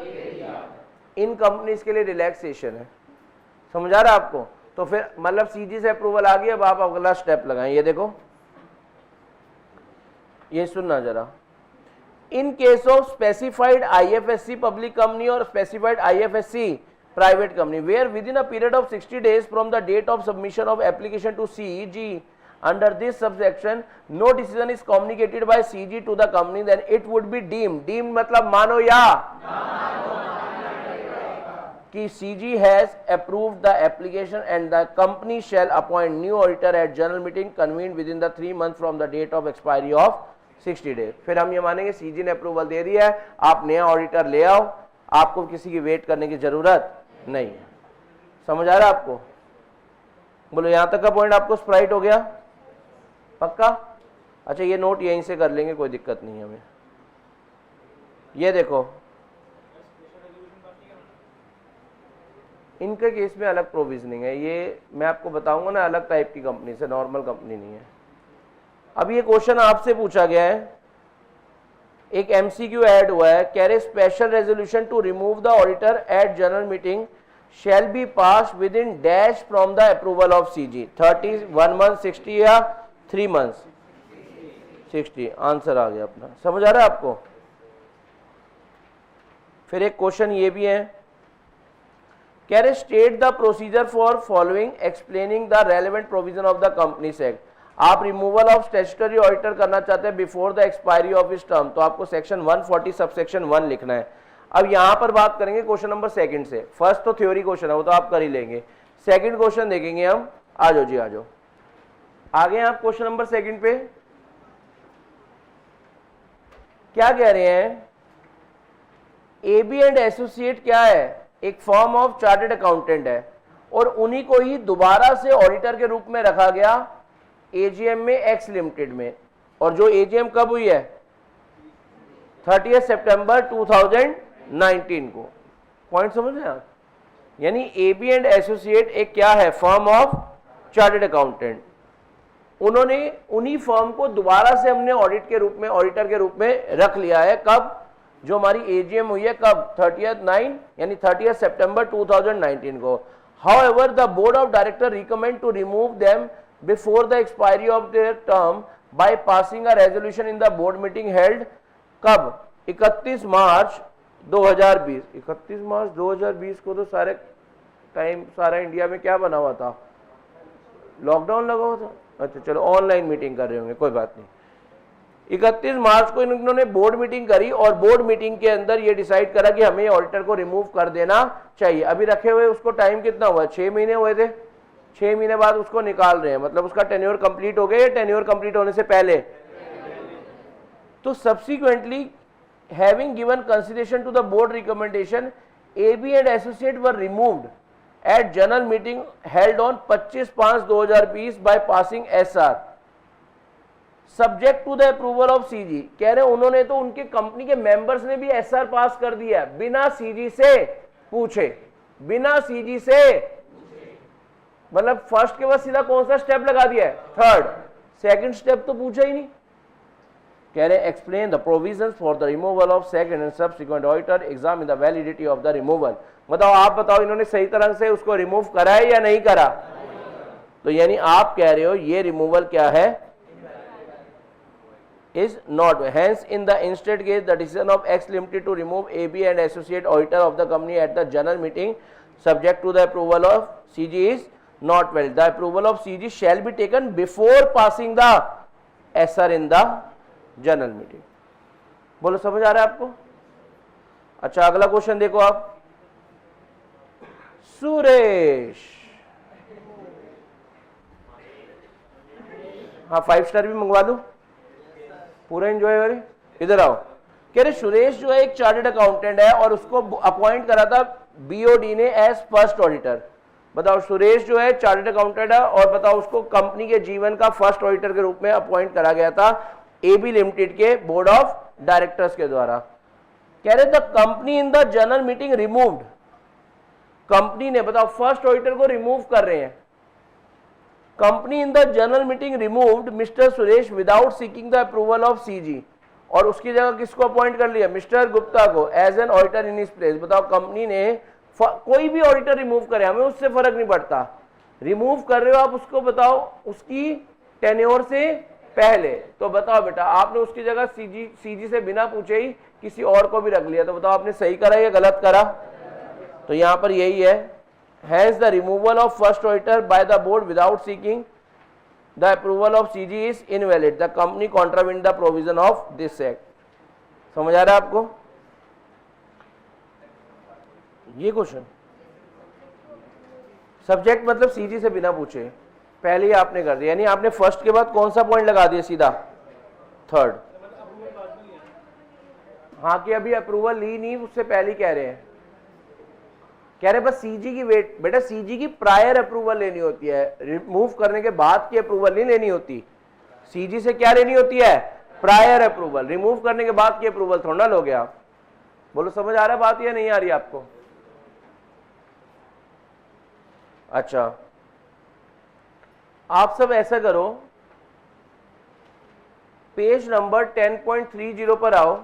इन कंपनीज के लिए रिलैक्सेशन है, समझ आ रहा है आपको? तो फिर मतलब सीजी से अप्रूवल आ गई, अब आप अगला स्टेप लगाएं। ये देखो, ये सुनना जरा। In case of specified IFSC public company और specified IFSC private company, where within a period of 60 days from the date of submission of application to CG under this subsection no decision is communicated by CG to the company, then it would be deemed मतलब मानो या कि CG has approved the application and the company shall appoint new auditor at general meeting convened within the 3 months from the date of expiry of 60 days. फिर हम ये मानेंगे CG ने approval दे दिया है, आप नया ऑडिटर ले आओ, आपको किसी की वेट करने की जरूरत नहीं है. समझ आ रहा है आपको? बोलो यहां तक का पॉइंट आपको स्प्राइट हो गया? पक्का? अच्छा ये नोट यहीं से कर लेंगे, कोई दिक्कत नहीं है हमें. ये देखो इनके केस में अलग प्रोविजनिंग है, ये मैं आपको बताऊंगा ना, अलग टाइप की कंपनी से, नॉर्मल कंपनी नहीं है. अब ये क्वेश्चन आपसे पूछा गया है, एक एमसीक्यू ऐड हुआ है, कह रहे special resolution to remove the auditor at general meeting shall be pass within dash from the approval of CG. 30, 1 month, 60 या 3 मंथ्स? 60. आंसर आ गया अपना. समझ आ रहा है आपको? फिर एक क्वेश्चन ये भी है, कह रहे state the procedure for following explaining the relevant provision of the companies act. आप रिमूवल ऑफ स्टैट्यूटरी ऑडिटर करना चाहते हैं बिफोर द एक्सपायरी ऑफ इस टर्म, तो आपको सेक्शन 140 सबसेक्शन 1 लिखना है. अब यहां पर बात करेंगे क्वेश्चन नंबर 2 से. फर्स्ट तो थ्योरी क्वेश्चन है, वो तो आप कर ही लेंगे. सेकंड क्वेश्चन देखेंगे हम. आ जाओ जी, आ जाओ, आ गए आप क्वेश्चन नंबर 2 पे. क्या कह रहे हैं? एबी एंड एसोसिएट क्या है? एक फॉर्म ऑफ चार्टर्ड अकाउंटेंट है, और उन्हीं को ही दोबारा से ऑडिटर के रूप में रखा गया एजीएम में एक्स लिमिटेड में. और जो एजीएम कब हुई है? 30 सितंबर 2019 को. पॉइंट समझ रहे हैं आप? यानी एबी एंड एसोसिएट एक क्या है? Firm of chartered accountant. उन्होंने उन्हीं फर्म को दोबारा से हमने ऑडिट के रूप में, ऑडिटर के रूप में रख लिया है. कब? जो हमारी एजीएम हुई है कब? 30 यानी 30 सितंबर 2019 को. However the board of director recommend to remove them before the expiry of their term by passing a resolution in the board meeting held कब? 31 मार्च 2020. 31 मार्च 2020 को तो सारे टाइम सारा इंडिया में क्या बना हुआ था? लॉकडाउन लगा हुआ था. अच्छा चलो ऑनलाइन मीटिंग कर रहे होंगे, कोई बात नहीं. 31 मार्च को इन्होंने बोर्ड मीटिंग करी, और बोर्ड मीटिंग के अंदर ये डिसाइड करा कि हमें ऑडिटर को रिमूव कर देना चाहिए. अभी रखे हुए उसको टाइम कितना हुआ? 6 महीने हुए थे. 6 महीने बाद उसको निकाल रहे हैं, मतलब उसका टेन्योर कंप्लीट हो गया या टेन्योर कंप्लीट होने से पहले? तो subsequently having given consideration to the board recommendation, AB and associate were removed at general meeting held on 25/5/2020 by passing SR subject to the approval of CG. कह रहे उन्होंने तो, उनके कंपनी के मेंबर्स ने भी एसआर पास कर दिया बिना सीजी से पूछे. बिना सीजी से मतलब फर्स्ट के बाद सीधा कौन सा स्टेप लगा दिया है? थर्ड. सेकंड स्टेप तो पूछा ही नहीं. कह रहे explain the provisions for the removal of second and subsequent auditor, examine the validity of the removal. बताओ, आप बताओ, इन्होंने सही तरह से उसको रिमूव करा है या नहीं करा? तो यानी आप कह रहे हो ये रिमूवल क्या है? Is not. Hence in the instant case the decision of X limited to remove AB and associate auditor of the company at the general meeting subject to the approval of CG is not valid. The approval of CG shall be taken before passing the SR in the general meeting. बोलो समझ आ रहा है आपको? अच्छा अगला question देखो आप. सुरेश, हाँ 5 स्टार भी मंगवा दो, पूरा एंजॉय करे. इधर आओ. कह रहे सुरेश जो है एक चार्टर्ड अकाउंटेंट है, और उसको अपॉइंट करा था बीओडी ने एज फर्स्ट ऑडिटर. बताओ, सुरेश जो है चार्टर्ड अकाउंटेंट है, और बताओ उसको कंपनी के जीवन का फर्स्ट ऑडिटर के रूप में अपॉइंट करा गया था एबी लिमिटेड के बोर्ड ऑफ डायरेक्टर्स के द्वारा. कह रहे the company in the general meeting removed. Company ने, बताओ, फर्स्ट ऑडिटर को रिमूव कर रहे हैं. Company in the general meeting removed mister Suresh without seeking the approval of CG, और उसकी जगह किसको अपॉइंट कर लिया? मिस्टर गुप्ता को as an auditor in his place. बताओ, कंपनी ने कोई भी ऑडिटर रिमूव करे, हमें उससे फर्क नहीं पड़ता. रिमूव कर रहे हो आप उसको, बताओ उसकी टेन्योर से पहले. तो बताओ बेटा, आपने उसकी जगह सीजी से बिना पूछे ही किसी और को भी रख लिया, तो बताओ आपने सही करा या गलत करा? तो यहां पर यही है, has the removal of first auditor by the board without seeking the approval of CG is invalid, the company contravened the provision of this act. समझ आ रहा है आपको ये क्वेश्चन? सब्जेक्ट मतलब सीजी से बिना पूछे पहले ही आपने कर दिया, यानी आपने फर्स्ट के बाद कौन सा पॉइंट लगा दिया सीधा? थर्ड। हाँ कि अभी अप्रूवल ली नहीं, उससे पहले कह रहे हैं, कह रहे बस सीजी की वेट, बेटा सीजी की प्रायर अप्रूवल लेनी होती है, रिमूव करने के बाद की अप्रूवल नहीं लेनी होती। सीजी से क्या लेनी होती है? Prior approval. रिमूव करने के बाद की अप्रूवल थोड़ा ना लोगे आप। बोलो समझ आ रहा है बात या नहीं आ रही आपको? अच्छा आप सब ऐसा करो, पेज नंबर 10.30 पर आओ।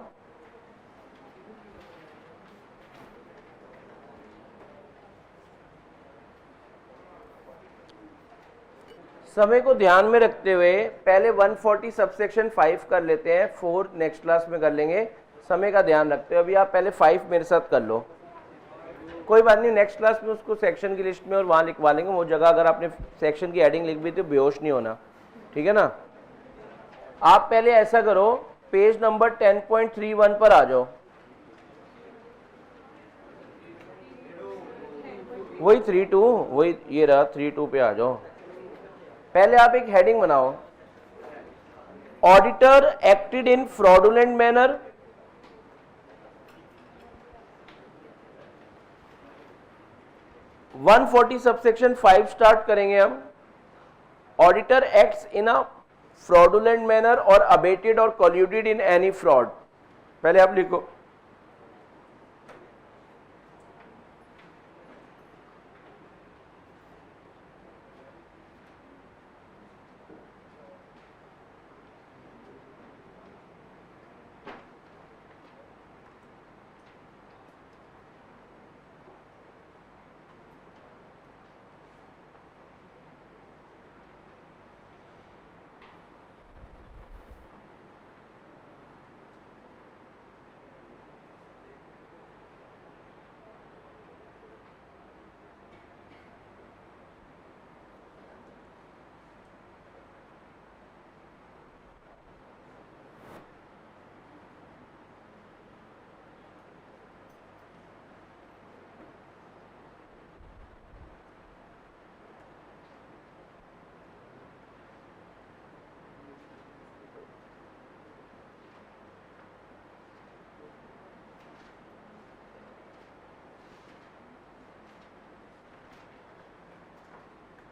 समय को ध्यान में रखते हुए पहले 140 सबसेक्शन 5 कर लेते हैं, 4 नेक्स्ट क्लास में कर लेंगे। समय का ध्यान रखते हुए अभी आप पहले 5 मेरे साथ कर लो, कोई बात नहीं, नेक्स्ट क्लास में उसको सेक्शन की लिस्ट में और वहां लिखवा लेंगे। वो जगह अगर आपने सेक्शन की हेडिंग लिख दी तो बेहोश नहीं होना, ठीक है ना? आप पहले ऐसा करो, पेज नंबर 10.31 पर आ जाओ, वही 32, वही ये रहा 32 पे आ जाओ। पहले आप एक हेडिंग बनाओ, auditor acted in fraudulent manner, one 140 subsection 5 start करेंगे हम। Auditor acts in a fraudulent manner और अबेटेड और कोल्यूडेड इन एनी फ्रॉड। पहले आप लिखो,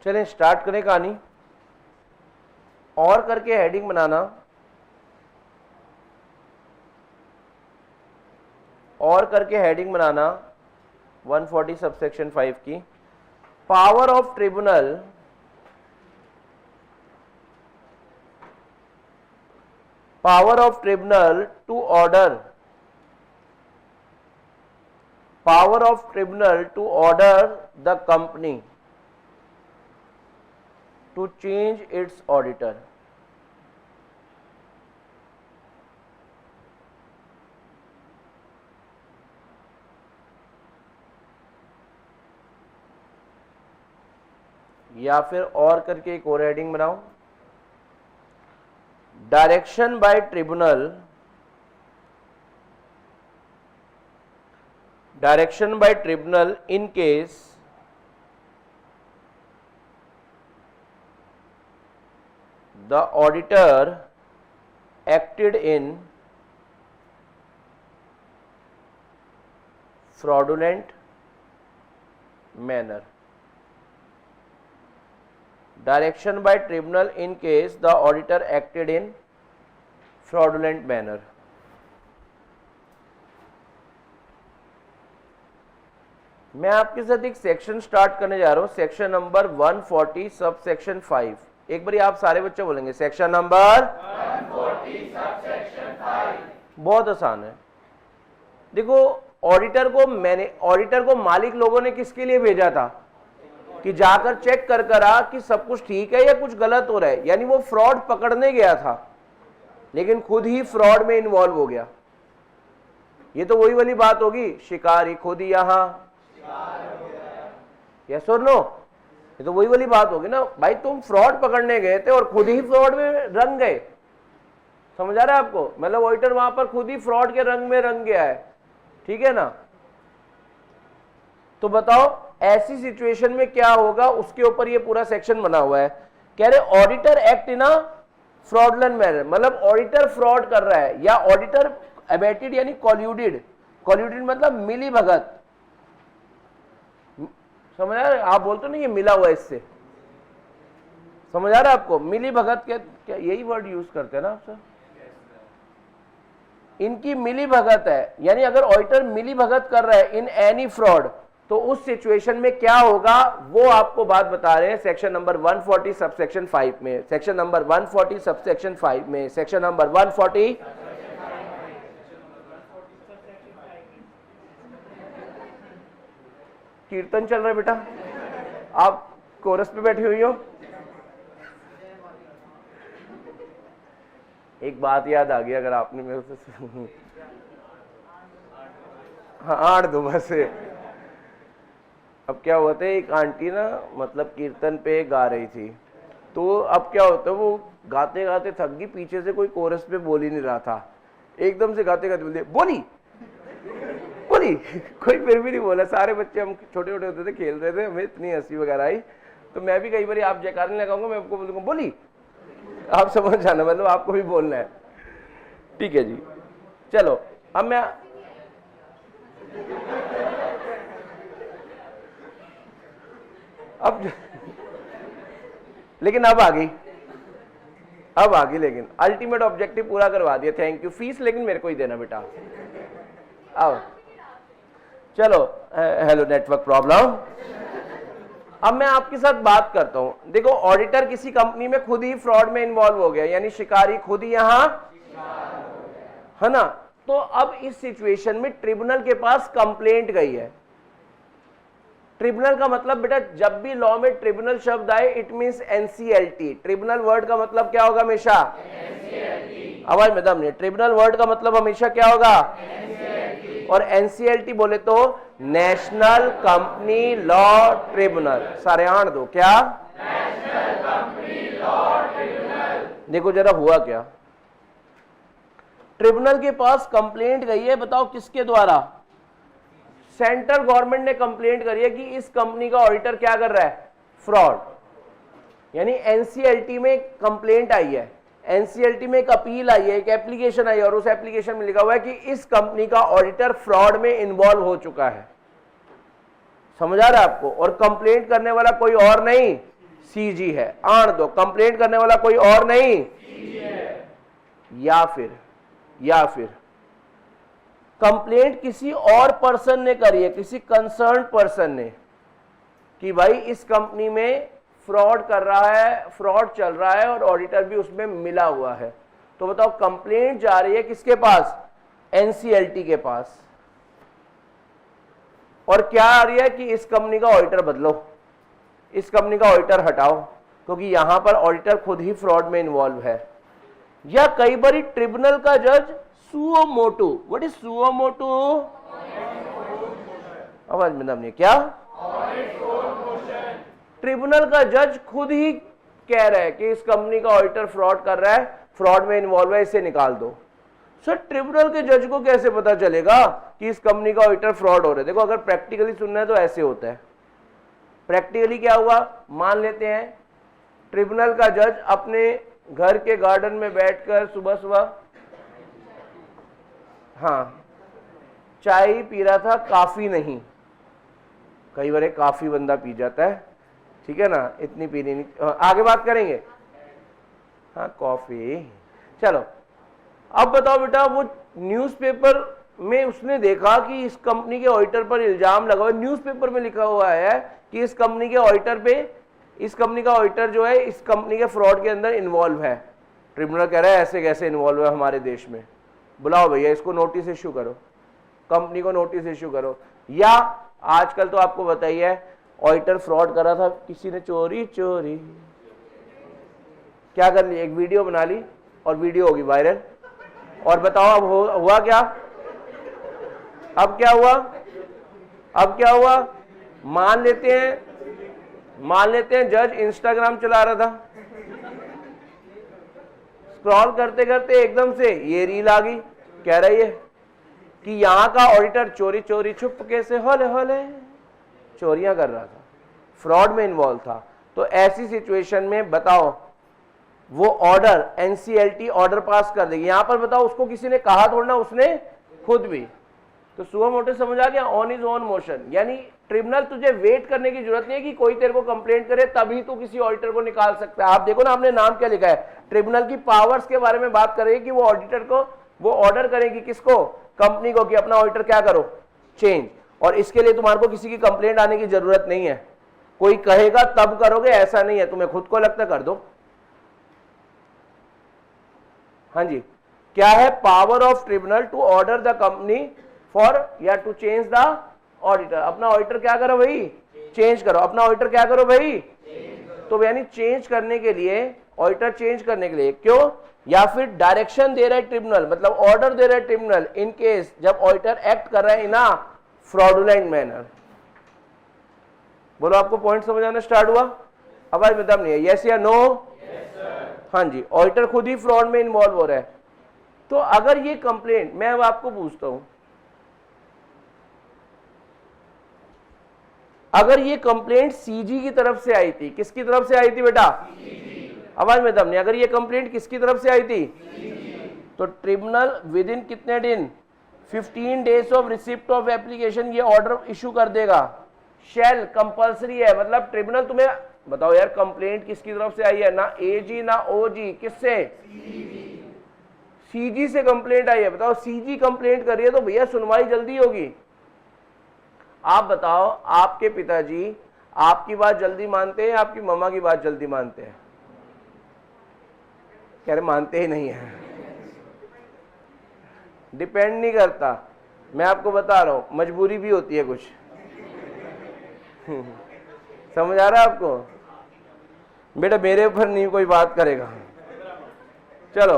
चलें स्टार्ट करें कहानी। और करके हेडिंग बनाना, और करके हेडिंग बनाना 140 सबसेक्शन 5 की। Power of tribunal, power of tribunal to order, power of tribunal to order the company to change its auditor। या फिर और करके एक और हेडिंग बनाओ, direction by tribunal, direction by tribunal in case the auditor acted in fraudulent manner। Direction by tribunal in case the auditor acted in fraudulent manner। मैं आपके साथ एक सेक्शन स्टार्ट करने जा रहा हूं, सेक्शन नंबर 140 सब सेक्शन 5। एक बार आप सारे बच्चे बोलेंगे सेक्शन नंबर 140 सबसेक्शन 5। बहुत आसान है। देखो ऑडिटर को मालिक लोगों ने किसके लिए भेजा था कि जाकर चेक कर कर आ कि सब कुछ ठीक है या कुछ गलत हो रहा है, यानी वो फ्रॉड पकड़ने गया था लेकिन खुद ही फ्रॉड में इन्वॉल्व हो गया। ये तो वही वाली बात होगी, शिकारी खुद यहाँ यस और नो? ये तो वही वाली बात होगी ना भाई, तुम फ्रॉड पकड़ने गए थे और खुद ही फ्रॉड में रंग गए। समझ आ रहा है आपको? मतलब ऑडिटर वहां पर खुद ही फ्रॉड के रंग में रंग गया है, ठीक है ना? तो बताओ ऐसी सिचुएशन में क्या होगा, उसके ऊपर ये पूरा सेक्शन बना हुआ है। कह रहे auditor act in a fraudulent manner, मतलब ऑडिटर फ्रॉड कर रहा है या ऑडिटर अबेटेड यानी कॉल्यूडेड। कॉल्यूडेड मतलब मिली भगत। समझ आ रहा है? आप बोलते नहीं ये मिला हुआ इससे, समझ आ रहा है आपको? मिली भगत के क्या यही वर्ड यूज करते हैं ना आप सर? इनकी मिली भगत है, यानी अगर ऑडिटर मिली भगत कर रहा है इन एनी फ्रॉड, तो उस सिचुएशन में क्या होगा वो आपको बात बता रहे हैं सेक्शन नंबर 140 सबसेक्शन 5 में। सेक्शन नंबर 140 सबसेक्शन 5 में, सेक्शन नंबर 140 कीर्तन चल रहा है बेटा, आप कोरस पे बैठी हुई हो। एक बात याद आ गई, अगर आपने मेरे से हाँ आड़ दो बस। अब क्या हुआ था, एक आंटी ना मतलब कीर्तन पे गा रही थी, तो अब क्या होता है वो गाते गाते थक गई, पीछे से कोई कोरस पे बोल ही नहीं रहा था, एकदम से गाते गाते बोलते बोली बोली कोई फिर भी नहीं बोला। सारे बच्चे, हम छोटे छोटे होते थे, खेल रहे थे, हमें इतनी हंसी वगैरह आई। तो मैं भी कई बार आप जयकार नहीं लगाऊंगा, मैं आपको बोलूंगा बोली, आप समझ जाना, मतलब आपको भी बोलना है, ठीक है जी। चलो अब मैं अब लेकिन अब आ गई, लेकिन अल्टीमेट ऑब्जेक्टिव पूरा करवा दिया, थैंक यू। फीस लेकिन मेरे को ही देना बेटा। आओ चलो, हेलो नेटवर्क प्रॉब्लम। अब मैं आपके साथ बात करता हूं। देखो ऑडिटर किसी कंपनी में खुद ही फ्रॉड में इन्वॉल्व हो गया, यानी शिकारी खुद ही यहां है ना। तो अब इस सिचुएशन में ट्रिब्यूनल के पास कंप्लेंट गई है। ट्रिब्यूनल का मतलब बेटा, जब भी लॉ में ट्रिब्यूनल शब्द आए it means NCLT. Tribunal word का मतलब क्या होगा हमेशा? आवाज में दम नहीं। ट्रिब्यूनल वर्ड का मतलब हमेशा क्या होगा? और एनसीएलटी बोले तो नेशनल कंपनी लॉ ट्रिब्यूनल। सारे आण दो क्या? National company law tribunal. देखो जरा हुआ क्या, ट्रिब्यूनल के पास कंप्लेंट गई है, बताओ किसके द्वारा? सेंट्रल गवर्नमेंट ने कंप्लेंट करी है कि इस कंपनी का ऑडिटर क्या कर रहा है? फ्रॉड। यानी एनसीएलटी में कंप्लेंट आई है, एनसीएलटी में एक अपील आई है, एक एप्लीकेशन आई है, और उस एप्लीकेशन में लिखा हुआ है कि इस कंपनी का ऑडिटर फ्रॉड में इन्वॉल्व हो चुका है। समझ आ रहा है आपको? और कंप्लेंट करने वाला कोई और नहीं, सीजी है। आण दो, कंप्लेंट करने वाला कोई और नहीं, सीजी है। या फिर कंप्लेंट किसी और पर्सन ने करी है, किसी कंसर्न पर्सन ने, कि भाई इस कंपनी में फ्रॉड कर रहा है, फ्रॉड चल रहा है और ऑडिटर भी उसमें मिला हुआ है। तो बताओ कंप्लेंट जा रही है किसके पास? एनसीएलटी के पास। और क्या आ रही है कि इस कंपनी का ऑडिटर बदलो, इस कंपनी का ऑडिटर हटाओ, क्योंकि यहां पर ऑडिटर खुद ही फ्रॉड में इन्वॉल्व है। या कई बार ट्रिब्यूनल का जज suo motu, what is suo motu? आवाज में दम नहीं क्या? ट्रिब्यूनल का जज खुद ही कह रहा है कि इस कंपनी का ऑडिटर फ्रॉड कर रहा है, फ्रॉड में इन्वॉल्व है, इसे निकाल दो। सर ट्रिब्यूनल के जज को कैसे पता चलेगा कि इस कंपनी का ऑडिटर फ्रॉड हो रहा है? देखो अगर प्रैक्टिकली सुनना है तो ऐसे होता है। प्रैक्टिकली क्या हुआ, मान लेते हैं ट्रिब्यूनल का जज अपने घर के गार्डन में बैठकर सुबह सुबह चाय पी रहा था, काफी नहीं, कई बार काफी बंदा पी जाता है, ठीक है ना, इतनी पीनी नहीं, आगे बात करेंगे। कॉफी। चलो अब बताओ बेटा, वो न्यूज़पेपर में उसने देखा कि इस कंपनी के ऑडिटर पर इल्जाम लगा हुआ है, न्यूज़पेपर में लिखा हुआ है कि इस कंपनी के ऑडिटर पे, इस कंपनी का ऑडिटर जो है इस कंपनी के फ्रॉड के अंदर इन्वॉल्व है। ट्रिब्यूनल कह रहा है ऐसे कैसे इन्वॉल्व है हमारे देश में, बुलाओ भैया इसको, नोटिस इश्यू करो, कंपनी को नोटिस इश्यू करो। या आजकल तो आपको बताइए ऑडिटर फ्रॉड कर रहा था, किसी ने चोरी क्या कर ली, एक वीडियो बना ली और वीडियो होगी वायरल। और बताओ अब हुआ क्या? अब क्या हुआ? अब क्या हुआ, मान लेते हैं जज इंस्टाग्राम चला रहा था, स्क्रॉल करते करते एकदम से ये रील आ गई, कह रही है कि यहां का ऑडिटर चोरी चोरी छुप कैसे होले होले चोरियां कर रहा था, फ्रॉड में इन्वॉल्व था। तो ऐसी सिचुएशन में बताओ वो ऑर्डर एनसीएलटी ऑर्डर पास कर देगी। यहां पर बताओ उसको किसी ने कहा थोड़ा ना, उसने खुद भी। तो सुओ मोटो समझ आ गया, ऑन इज ऑन मोशन। यानी ट्रिब्यूनल तुझे वेट करने की जरूरत नहीं है कि कोई तेरे को कंप्लेंट करे तभी तू किसी ऑडिटर को निकाल सकता है। आप देखो ना, हमने नाम क्या लिखा है, ट्रिब्यूनल की पावर्स के बारे में बात करेगी कि वो ऑडिटर को वो ऑर्डर करेगी, किसको, कंपनी को, कि अपना ऑडिटर क्या करो, चेंज। और इसके लिए तुम्हारे को किसी की कंप्लेंट आने की जरूरत नहीं है, कोई कहेगा तब करोगे, ऐसा नहीं है, तुम्हें खुद को लगता कर दो। हाँ जी, क्या है, power of tribunal to order the company for या टू चेंज द ऑडिटर। अपना ऑडिटर क्या करो भाई, चेंज करो, अपना ऑडिटर क्या करो भाई। तो यानी चेंज करने के लिए, ऑडिटर चेंज करने के लिए, क्यों, या फिर डायरेक्शन दे रहा है ट्रिब्यूनल, मतलब ऑर्डर दे रहा है ट्रिब्यूनल इन केस जब ऑडिटर एक्ट कर रहा है इन अ फ्रॉडुलेंट मैनर। बोलो, आपको पॉइंट समझ आना स्टार्ट हुआ? अब आज मतलब नहीं है, यस या नो? हाँ जी, ऑडिटर खुद ही फ्रॉड में इन्वॉल्व हो रहा है। तो अगर ये कंप्लेंट, मैं अब आपको पूछता हूं, अगर ये कंप्लेंट सीजी की तरफ से आई थी, किसकी तरफ से आई थी बेटा? आवाज में दम नहीं। अगर ये कंप्लेंट किसकी तरफ से आई थी? तो ट्रिब्यूनल विद इन कितने दिन, 15 days of receipt of application ये ऑर्डर इशू कर देगा। शेल कंपल्सरी है, मतलब ट्रिब्यूनल तुम्हें बताओ यार, कंप्लेंट किसकी तरफ से आई है, ना एजी ना ओजी, किससे? सीजी से कंप्लेंट आई है। बताओ, सीजी कंप्लेंट कर रही है तो भैया सुनवाई जल्दी होगी। आप बताओ, आपके पिताजी आपकी बात जल्दी मानते हैं, आपकी मम्मा की बात जल्दी मानते हैं? कह रहे मानते ही नहीं है। डिपेंड नहीं करता, मैं आपको बता रहा हूं, मजबूरी भी होती है कुछ। समझ आ रहा है आपको? बेटा मेरे ऊपर नहीं कोई बात करेगा। चलो,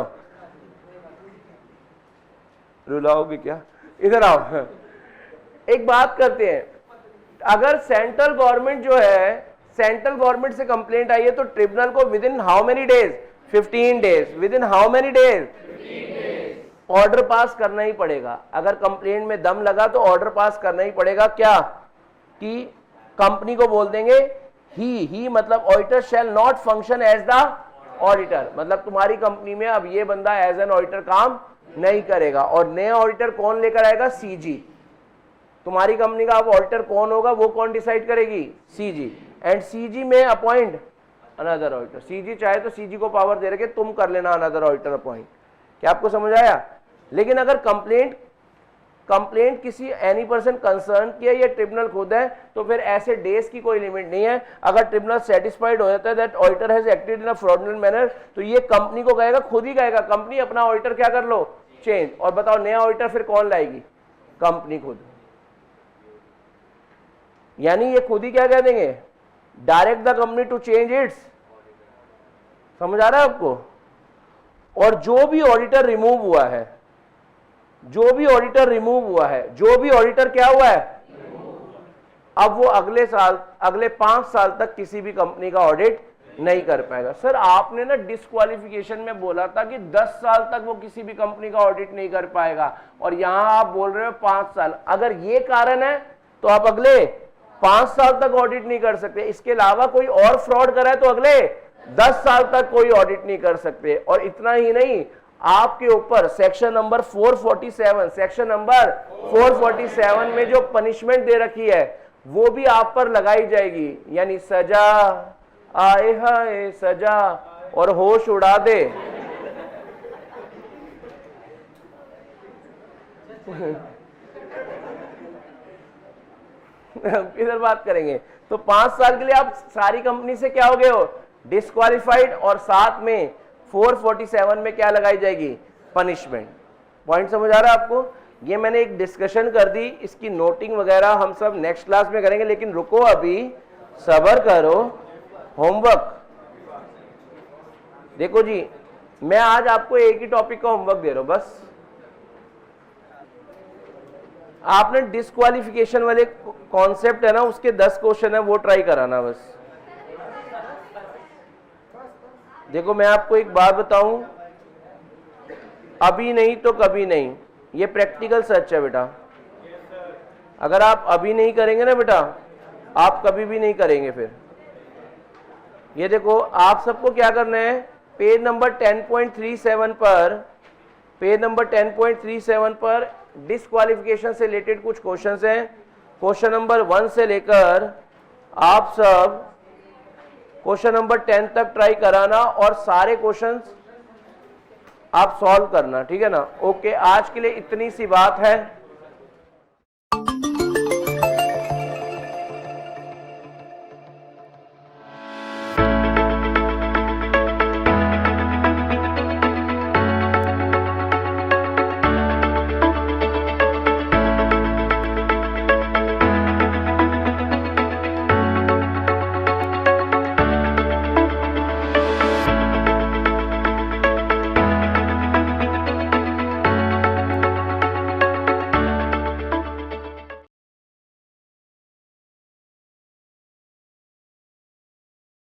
रुलाओगे क्या? इधर आओ, एक बात करते हैं। अगर सेंट्रल गवर्नमेंट जो है, सेंट्रल गवर्नमेंट से कंप्लेंट आई है तो ट्रिब्यूनल को with in how many days? 15 days. Within how many days? Order pass करना ही पड़ेगा। अगर कंप्लेंट में दम लगा तो ऑर्डर पास करना ही पड़ेगा। क्या कि कंपनी को बोल देंगे ही मतलब auditor shall not function as the auditor, मतलब तुम्हारी कंपनी में अब ये बंदा एज एन ऑडिटर काम नहीं करेगा। और नया ऑडिटर कौन लेकर आएगा? सीजी। तुम्हारी कंपनी का अब ऑडिटर कौन होगा, वो कौन डिसाइड करेगी? सीजी। एंड सीजी में अपॉइंट अनदर ऑडिटर। सीजी चाहे तो सीजी को पावर दे रखे, तुम कर लेना अनदर ऑडिटर अपॉइंट। क्या आपको समझ आया? लेकिन अगर कंप्लेंट किसी एनी पर्सन कंसर्न की है, ये ट्रिब्यूनल खुद है, तो फिर ऐसे डेज की कोई लिमिट नहीं है। अगर ट्रिब्यूनल सेटिस्फाइड हो जाता है that auditor has acted in a fraudulent manner, तो ये कंपनी को कहेगा, खुद ही कहेगा, कंपनी अपना ऑडिटर क्या कर लो, चेंज। और बताओ नया ऑडिटर फिर कौन लाएगी? कंपनी खुद। यानी ये खुद ही क्या कह देंगे, direct the company to change its. समझ आ रहा है आपको? और जो भी ऑडिटर रिमूव हुआ है, जो भी ऑडिटर रिमूव हुआ है, जो भी ऑडिटर क्या हुआ है, अब वो अगले साल, अगले 5 साल तक किसी भी कंपनी का ऑडिट नहीं कर पाएगा। सर आपने ना डिस्क्वालिफिकेशन में बोला था कि 10 साल तक वो किसी भी कंपनी का ऑडिट नहीं कर पाएगा, और यहां आप बोल रहे हो 5 साल। अगर ये कारण है तो आप अगले 5 साल तक ऑडिट नहीं कर सकते। इसके अलावा कोई और फ्रॉड करा है तो अगले 10 साल तक कोई ऑडिट नहीं कर सकते। और इतना ही नहीं, आपके ऊपर सेक्शन नंबर 447, सेक्शन नंबर 447 में जो पनिशमेंट दे रखी है वो भी आप पर लगाई जाएगी। यानी सजा, आए हाय सजा, और होश उड़ा दे। किधर बात करेंगे? तो 5 साल के लिए आप सारी कंपनी से क्या हो गए हो, डिस्क्वालिफाइड, और साथ में 447 में क्या लगाई जाएगी, पनिशमेंट। पॉइंट समझ आ रहा है आपको? ये मैंने एक डिस्कशन कर दी, इसकी नोटिंग वगैरह हम सब नेक्स्ट क्लास में करेंगे, लेकिन रुको अभी, सब्र करो। होमवर्क देखो जी, मैं आज आपको एक ही टॉपिक का होमवर्क दे रहा हूं बस। आपने डिस्क्वालिफिकेशन वाले कॉन्सेप्ट है ना, उसके 10 क्वेश्चन है, वो ट्राई कराना बस। देखो मैं आपको एक बात बताऊं, अभी नहीं तो कभी नहीं, ये प्रैक्टिकल सच है बेटा। अगर आप अभी नहीं करेंगे ना बेटा, आप कभी भी नहीं करेंगे फिर। ये देखो आप सबको क्या करना है, पेज नंबर 10.37 पर, पेज नंबर 10.37 पर डिस्क्वालिफिकेशन से रिलेटेड कुछ क्वेश्चंस हैं। क्वेश्चन नंबर 1 से लेकर आप सब क्वेश्चन नंबर 10 तक ट्राई कराना और सारे क्वेश्चंस आप सॉल्व करना, ठीक है ना। ओके, आज के लिए इतनी सी बात है।